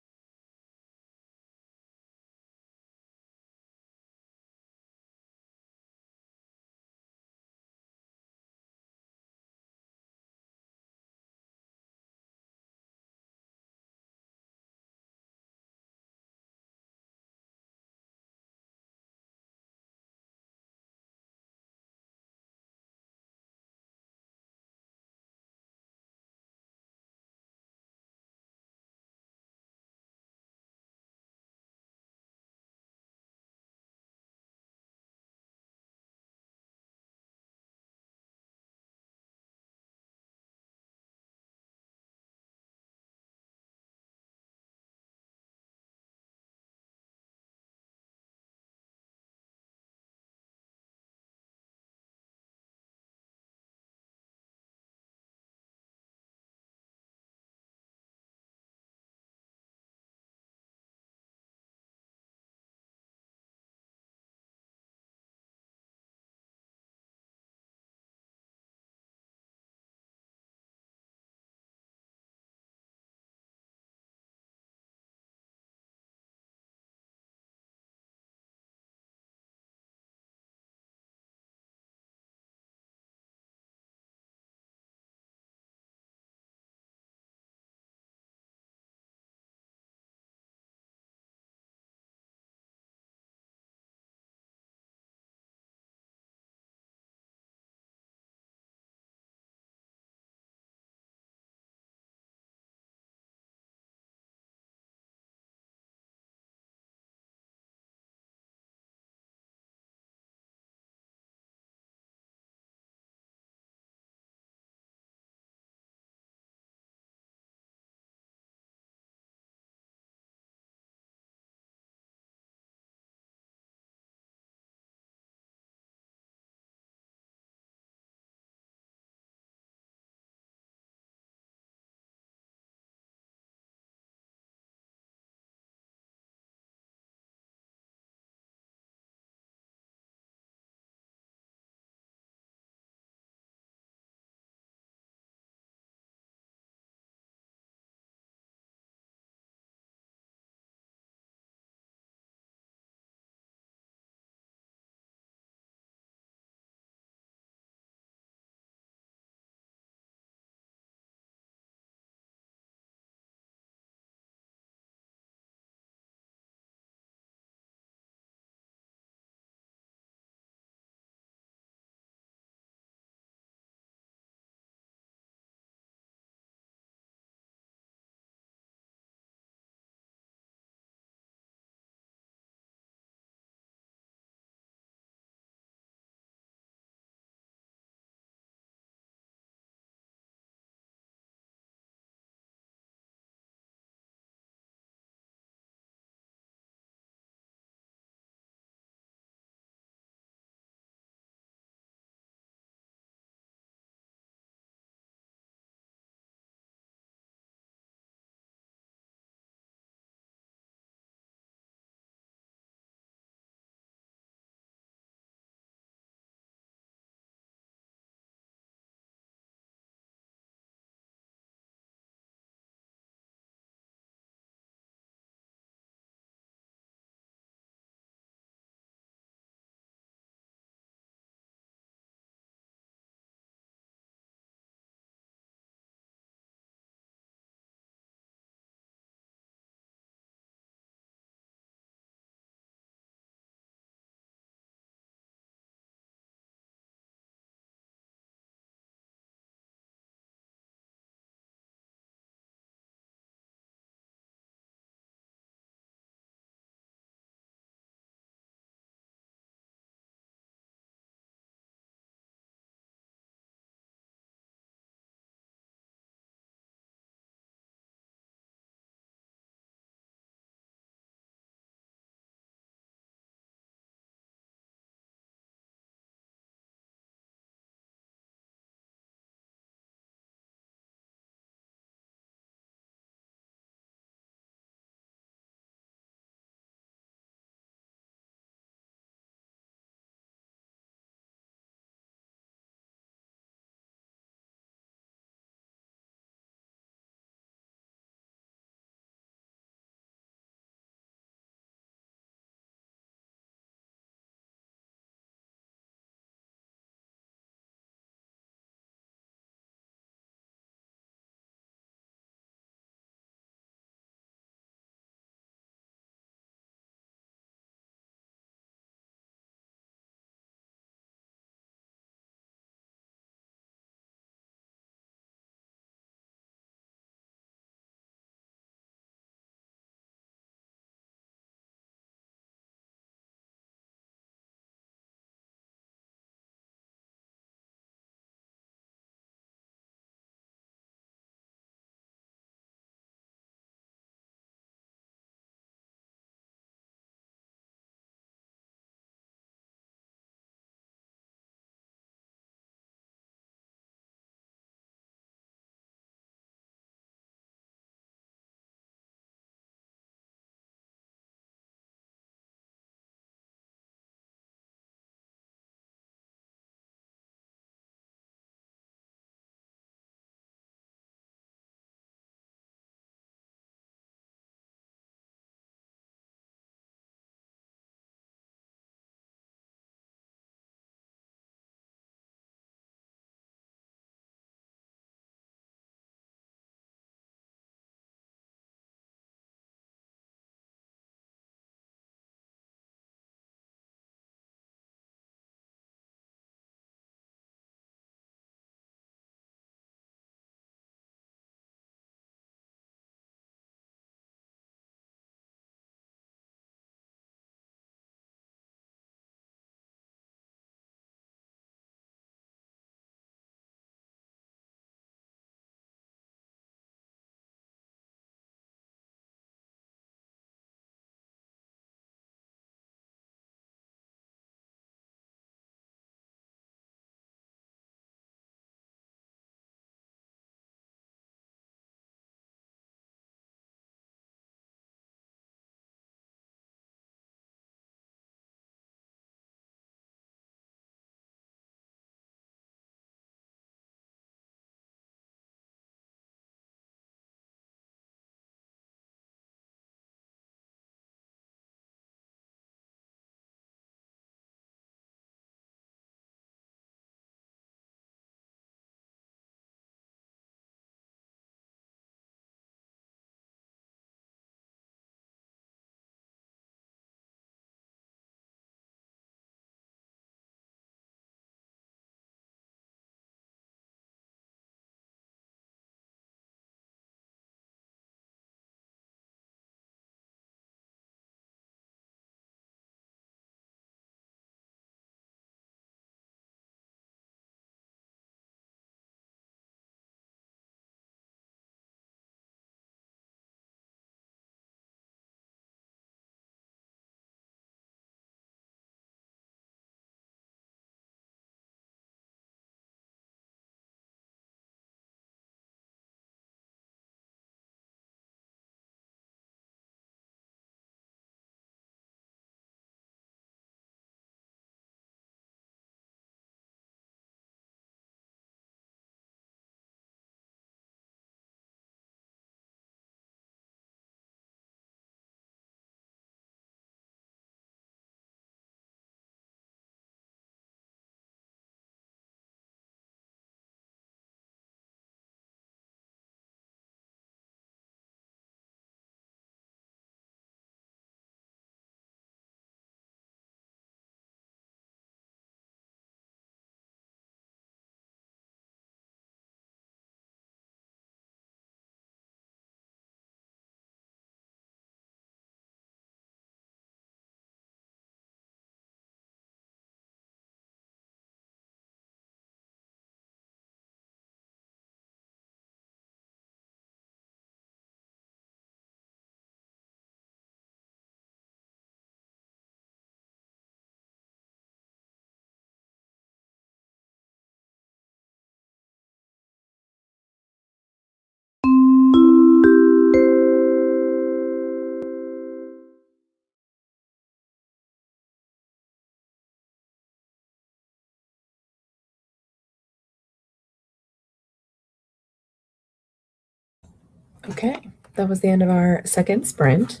Okay, that was the end of our second sprint.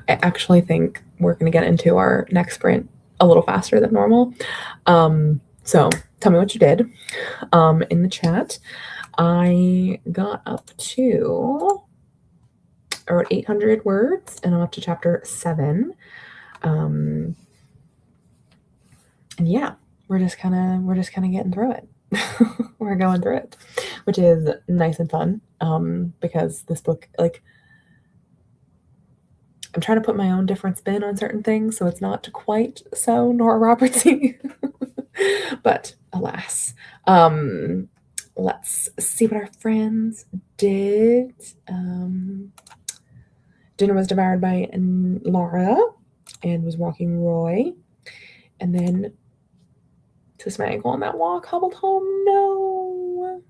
I actually think we're going to get into our next sprint a little faster than normal. So tell me what you did in the chat. I got up to, I wrote 800 words and I'm up to chapter 7. And yeah, we're just kind of getting through it. We're going through it, which is nice and fun because this book, like, I'm trying to put my own different spin on certain things, so it's not quite so Nora Roberts-y. But alas, let's see what our friends did. Dinner was devoured by Laura and was walking Roy, and then twist my ankle on that walk, hobbled home. No.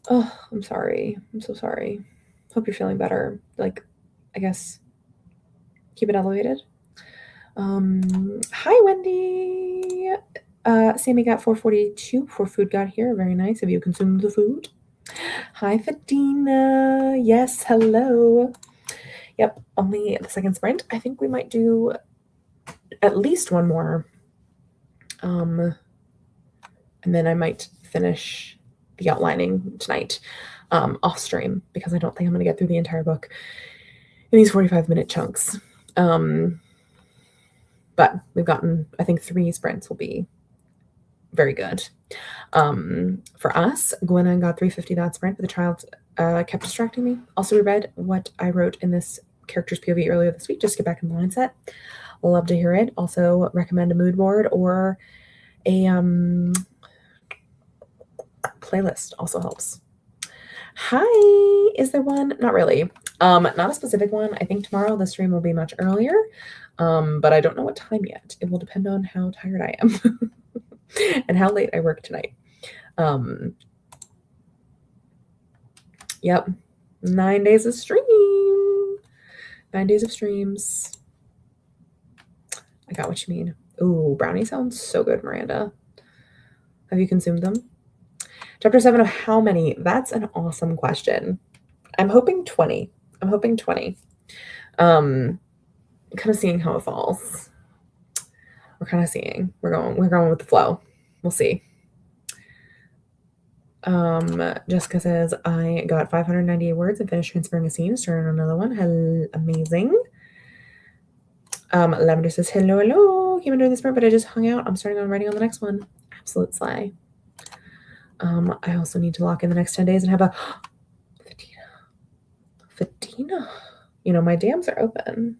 Oh, I'm sorry. I'm so sorry. Hope you're feeling better. Like, I guess keep it elevated. Hi, Wendy. Sammy got 442 before food got here. Very nice. Have you consumed the food? Hi, Fadina. Yes, hello. Yep, only the second sprint. I think we might do at least one more. And then I might finish the outlining tonight off stream because I don't think I'm going to get through the entire book in these 45-minute chunks. But we've gotten, I think 3 sprints will be very good. For us, Gwenna got 350 that sprint, but the child kept distracting me. Also, we read what I wrote in this character's POV earlier this week, just to get back in the mindset. Love to hear it. Also, recommend a mood board or a playlist also helps. Hi, is there one? Not really. Not a specific one. I think tomorrow the stream will be much earlier, but I don't know what time yet. It will depend on how tired I am and how late I work tonight. Yep, 9 days of stream. 9 days of streams. I got what you mean. Ooh, brownie sounds so good, Miranda. Have you consumed them? Chapter 7 of how many? That's an awesome question. I'm hoping 20. Kind of seeing how it falls. We're kind of seeing. We're going with the flow. We'll see. Jessica says, I got 598 words and finished transferring a scene. Starting on another one. Amazing. Lavender says, hello. Came in doing this sprint, but I just hung out. I'm starting on writing on the next one. Absolute slay. I also need to lock in the next 10 days and have a Fadina. You know, my dams are open.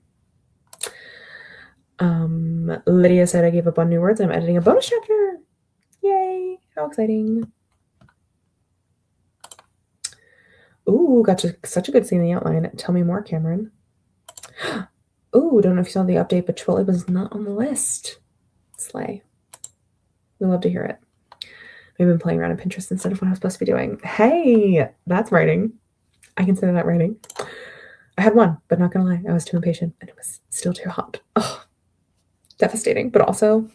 Lydia said I gave up on new words and I'm editing a bonus chapter. Yay. How exciting. Ooh, got such a good scene in the outline. Tell me more, Cameron. Ooh, don't know if you saw the update, but Chipotle was not on the list. Slay. We love to hear it. I've been playing around in Pinterest instead of what I was supposed to be doing. Hey, that's writing. I consider that writing. I had one, but not gonna lie, I was too impatient and it was still too hot. Oh, devastating, but also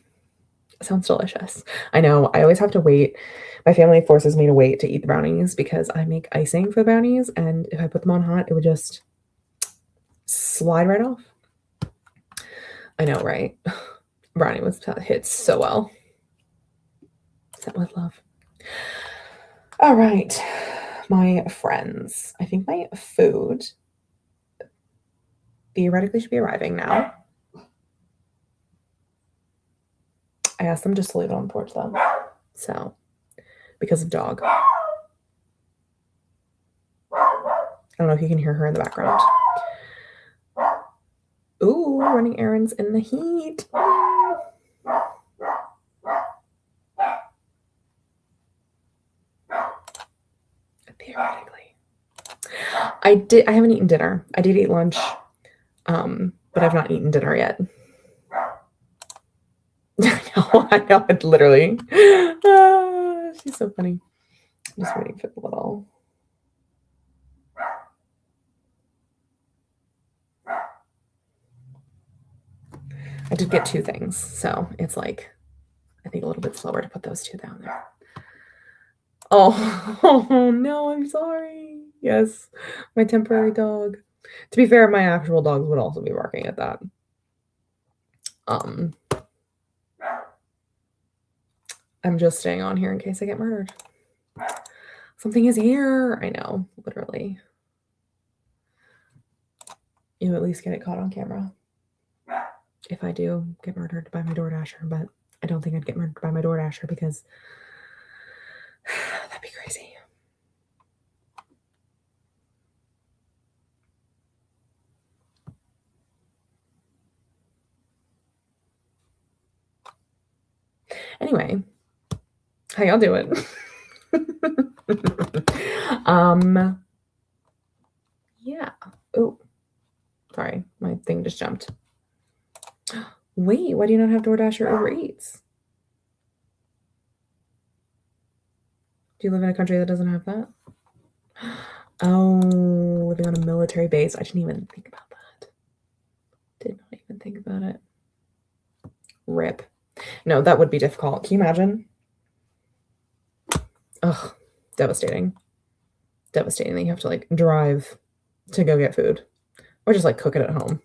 it sounds delicious. I know, I always have to wait. My family forces me to wait to eat the brownies because I make icing for the brownies, and if I put them on hot, it would just slide right off. I know, right? Brownie was hit so well. Set with love. All right, my friends. I think my food theoretically should be arriving now. I asked them just to leave it on the porch though. So, because of dog. I don't know if you can hear her in the background. Ooh, running errands in the heat. Theoretically. I haven't eaten dinner. I did eat lunch, but I've not eaten dinner yet. I know, it literally. She's so funny. I'm just waiting for the little. I did get 2 things, so it's like, I think a little bit slower to put those 2 down there. Oh, no, I'm sorry. Yes, my temporary dog. To be fair, my actual dogs would also be barking at that. I'm just staying on here in case I get murdered. Something is here. I know, literally. You at least get it caught on camera. If I do get murdered by my DoorDasher, but I don't think I'd get murdered by my DoorDasher because that'd be crazy. Anyway, how y'all doing? Yeah. Oh, sorry, my thing just jumped. Wait, why do you not have DoorDash or Uber Eats? Do you live in a country that doesn't have that? Oh, living on a military base. I didn't even think about that. Did not even think about it. RIP. No, that would be difficult. Can you imagine? Ugh, devastating. Devastating that you have to like drive to go get food or just like cook it at home.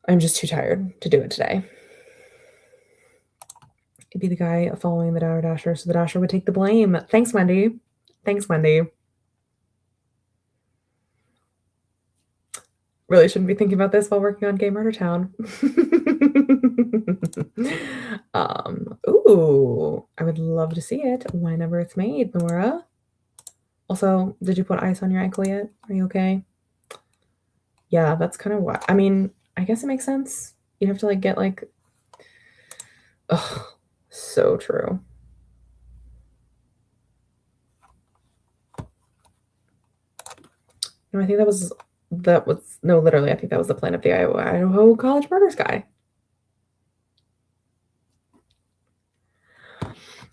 I'm just too tired to do it today. It'd be the guy following the Dasher, so the Dasher would take the blame. Thanks, Wendy. Thanks, Wendy. Really shouldn't be thinking about this while working on Gay Murder Town. Ooh, I would love to see it whenever it's made, Nora. Also, did you put ice on your ankle yet? Are you okay? Yeah, that's kind of what, I mean, I guess it makes sense. You have to like get like, ugh, so true. No, I think that was no, literally, I think that was the plan of the Idaho College Murders guy.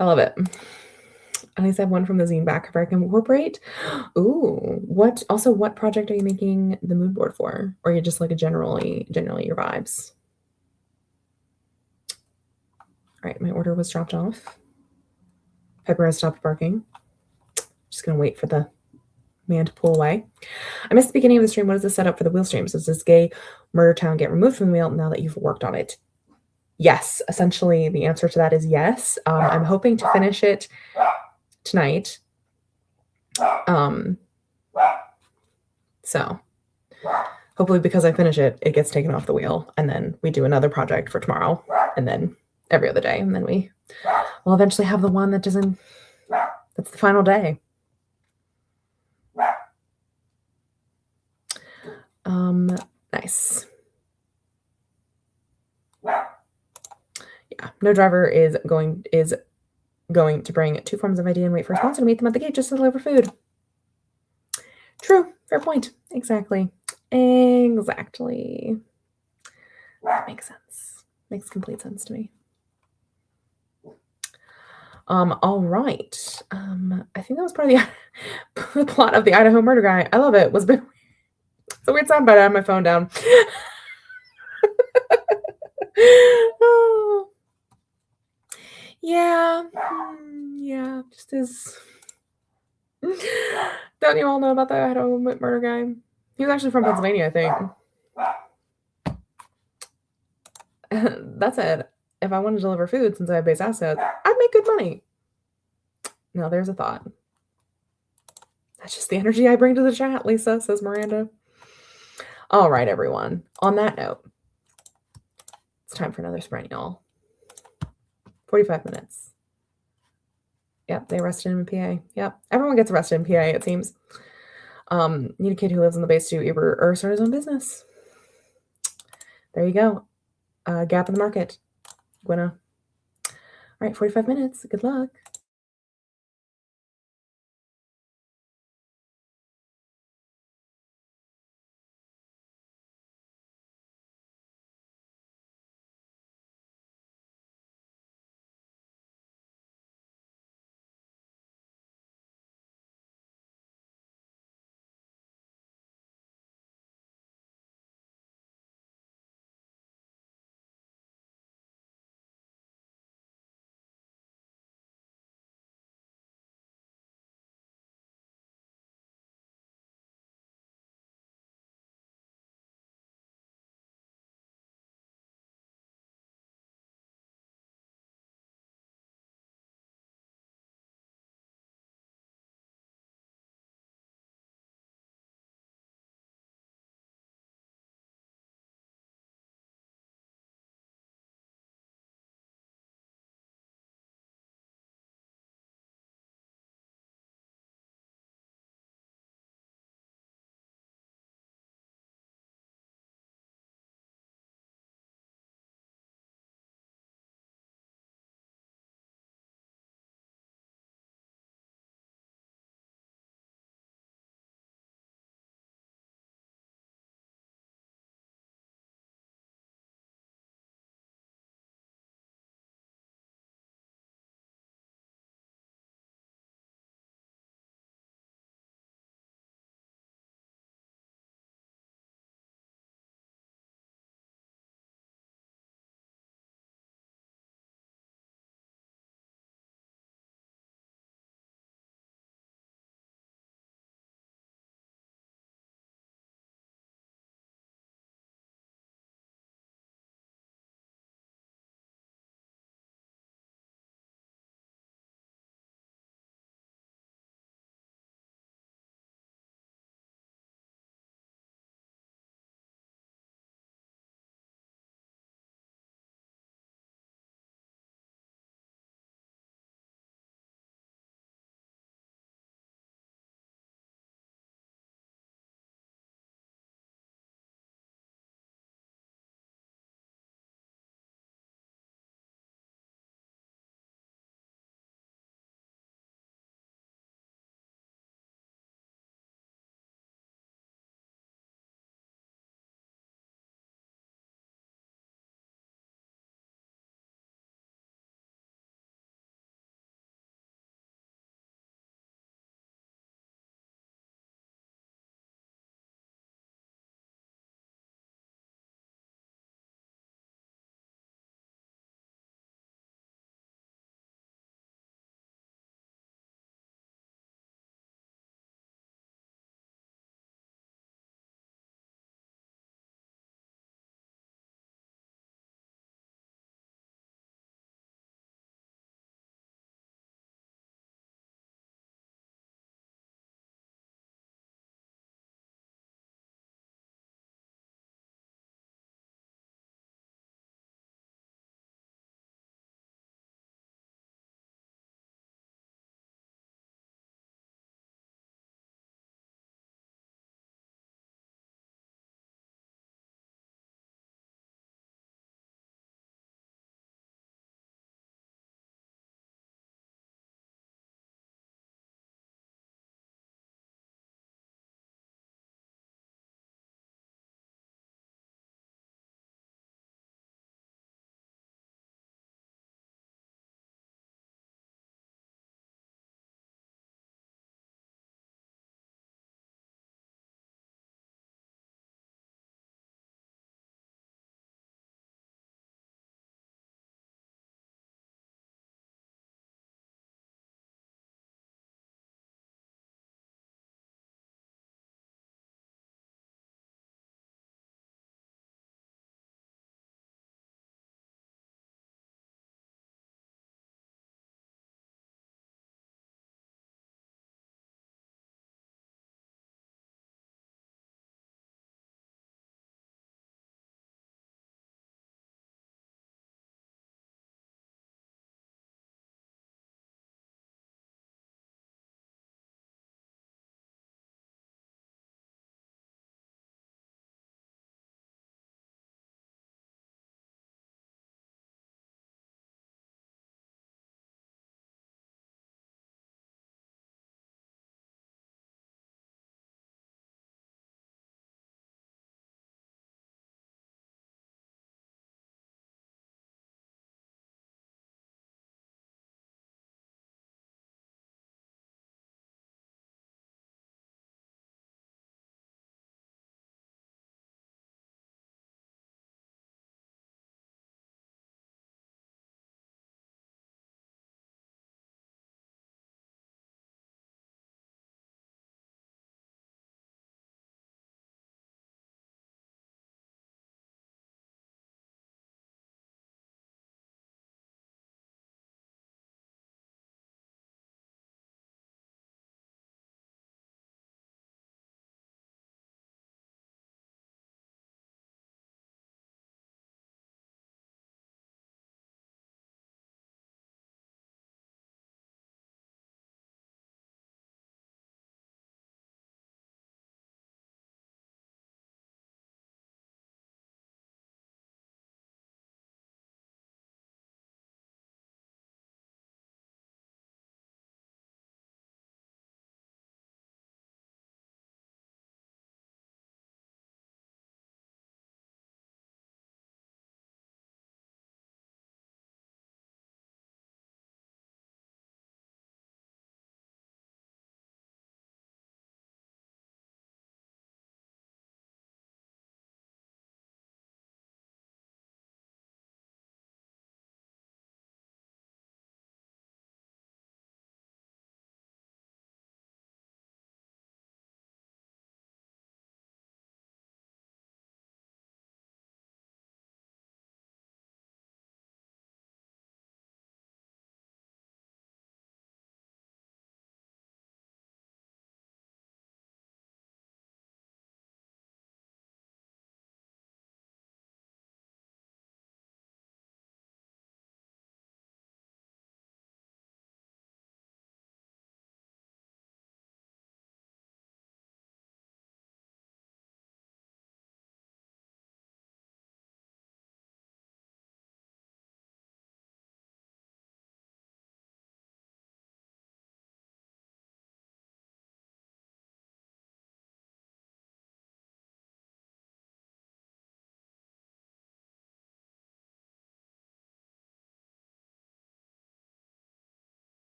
I love it. At least I have one from the zine back cover I can incorporate. Ooh, what project are you making the mood board for? Or you're just like a generally your vibes? All right, my order was dropped off. Pepper has stopped barking. Just gonna wait for the man to pull away. I missed the beginning of the stream. What is the setup for the wheel streams? Does this Gay Murder Town get removed from the wheel now that you've worked on it? Yes, essentially the answer to that is yes. I'm hoping to finish it tonight. So hopefully because I finish it, it gets taken off the wheel and then we do another project for tomorrow and then every other day. And then we'll eventually have the one that's the final day. Nice. Yeah, no driver is going to bring 2 forms of ID and wait for a sponsor to meet them at the gate just to deliver food. True. Fair point. Exactly. That makes sense. Makes complete sense to me. All right. I think that was part of the plot of the Idaho Murder Guy. I love it. It's a weird sound bite. I have my phone down. Oh. Yeah. Yeah. Just as. Don't you all know about the Idaho Murder Guy? He was actually from Pennsylvania, I think. That's it. If I want to deliver food, since I have base assets, I'd make good money. Now there's a thought. That's just the energy I bring to the chat, Lisa, says Miranda. All right, everyone. On that note, it's time for another sprint, y'all. 45 minutes. Yep, they arrested him in PA. Yep, everyone gets arrested in PA, it seems. Need a kid who lives in the base to Uber or start his own business. There you go. Gap in the market. Gwenna. All right, 45 minutes. Good luck.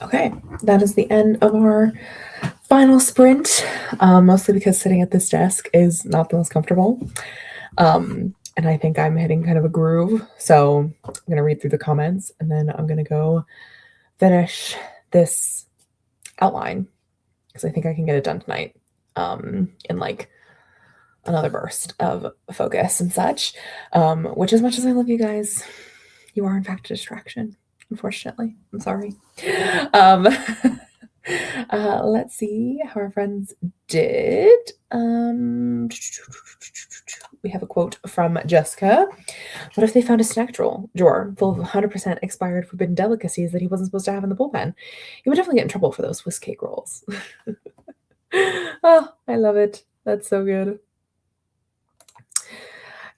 Okay, that is the end of our final sprint, mostly because sitting at this desk is not the most comfortable. And I think I'm hitting kind of a groove. So I'm going to read through the comments and then I'm going to go finish this outline because I think I can get it done tonight in like another burst of focus and such. Which, as much as I love you guys, you are in fact a distraction. Unfortunately, I'm sorry. Um, let's see how our friends did. We have a quote from Jessica. What if they found a snack drawer full of 100% expired forbidden delicacies that he wasn't supposed to have in the bullpen? He would definitely get in trouble for those Swiss cake rolls. Oh, I love it. That's so good.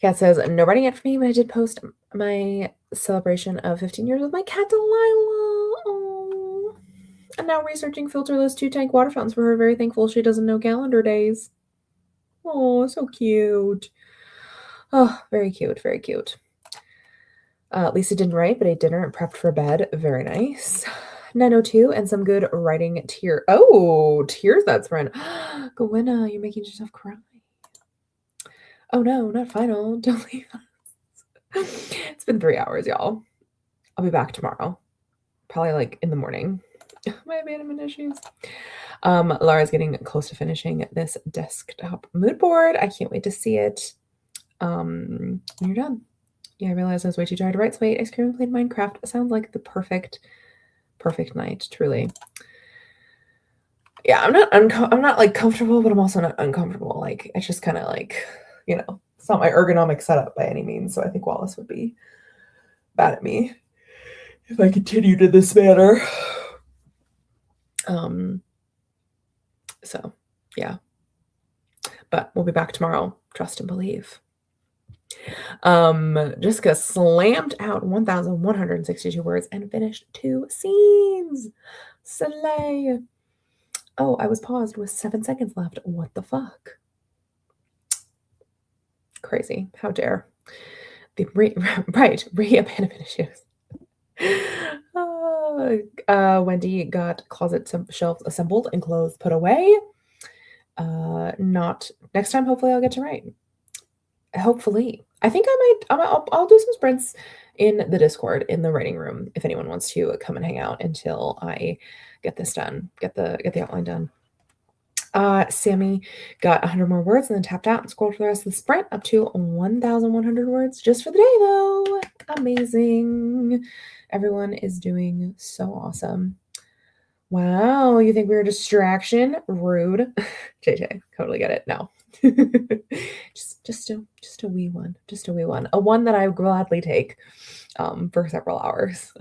Cat says, no writing yet for me, but I did post my celebration of 15 years with my cat Delilah. Oh. And now researching filterless 2-tank water fountains for her. Very thankful she doesn't know calendar days. Oh, so cute. Oh, very cute, very cute. Lisa didn't write, but ate dinner and prepped for bed. Very nice. 902 and some good writing tear. Oh, tears, that's friend. Gwenna, you're making yourself cry. Oh no, not final. Don't leave us. It's been 3 hours, y'all. I'll be back tomorrow. Probably like in the morning. My abandonment issues. Laura's getting close to finishing this desktop mood board. I can't wait to see it. When you're done. Yeah, I realized I was way too tired to write, so I ate ice cream and played Minecraft. It sounds like the perfect night, truly. Yeah, I'm not like comfortable, but I'm also not uncomfortable. Like it's just kind of like, it's not my ergonomic setup by any means. So I think Wallace would be mad at me if I continued in this manner. So yeah. But we'll be back tomorrow. Trust and believe. Jessica slammed out 1,162 words and finished 2 scenes. Slay. Oh, I was paused with 7 seconds left. What the fuck? Crazy. How dare. The re-abandonment issues. Wendy got closet shelves assembled and clothes put away. Not next time. Hopefully, I'll get to write. Hopefully, I think I'll do some sprints in the Discord in the writing room if anyone wants to come and hang out until I get this done. Get the outline done. Sammy got 100 more words and then tapped out and scrolled for the rest of the sprint up to 1,100 words just for the day, though. Amazing. Everyone is doing so awesome. Wow, you think we were a distraction? Rude. JJ, totally get it. No. just a wee one. Just a wee one. A one that I would gladly take for several hours.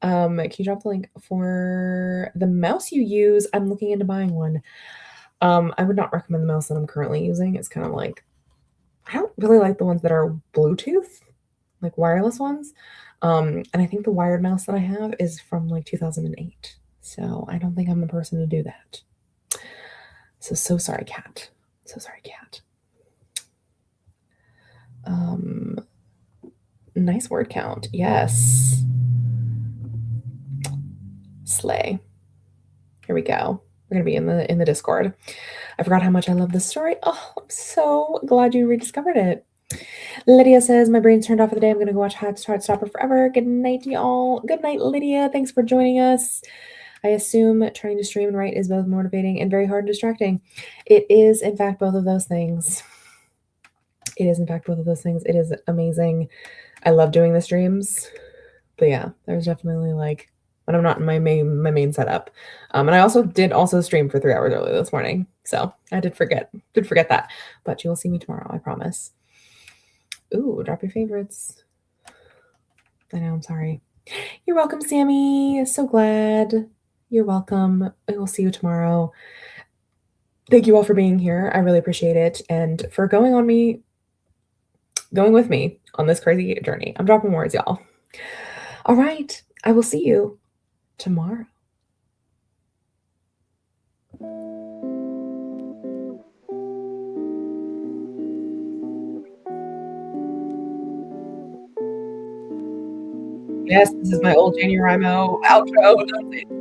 Can you drop the link for the mouse you use? I'm looking into buying one. I would not recommend the mouse that I'm currently using. It's kind of like, I don't really like the ones that are Bluetooth, like wireless ones. And I think the wired mouse that I have is from like 2008. So I don't think I'm the person to do that. So sorry, cat. So sorry, cat. Nice word count. Yes. Slay. Here we go. We're gonna be in the Discord. I forgot how much I love this story. Oh, I'm so glad you rediscovered it. Lydia says, my brain's turned off for the day. I'm gonna go watch Heartstopper forever. Good night, y'all. Good night, Lydia. Thanks for joining us. I assume trying to stream and write is both motivating and very hard and distracting. It is, in fact, both of those things. It is, in fact, both of those things. It is amazing. I love doing the streams. But yeah, there's definitely like when I'm not in my main setup. And I did stream for 3 hours earlier this morning. So I did forget that. But you will see me tomorrow, I promise. Ooh, drop your favorites. I know, I'm sorry. You're welcome, Sammy. So glad. You're welcome. I will see you tomorrow. Thank you all for being here. I really appreciate it. And for going with me on this crazy journey. I'm dropping words, y'all. All right. I will see you tomorrow. Yes, this is my old January outro.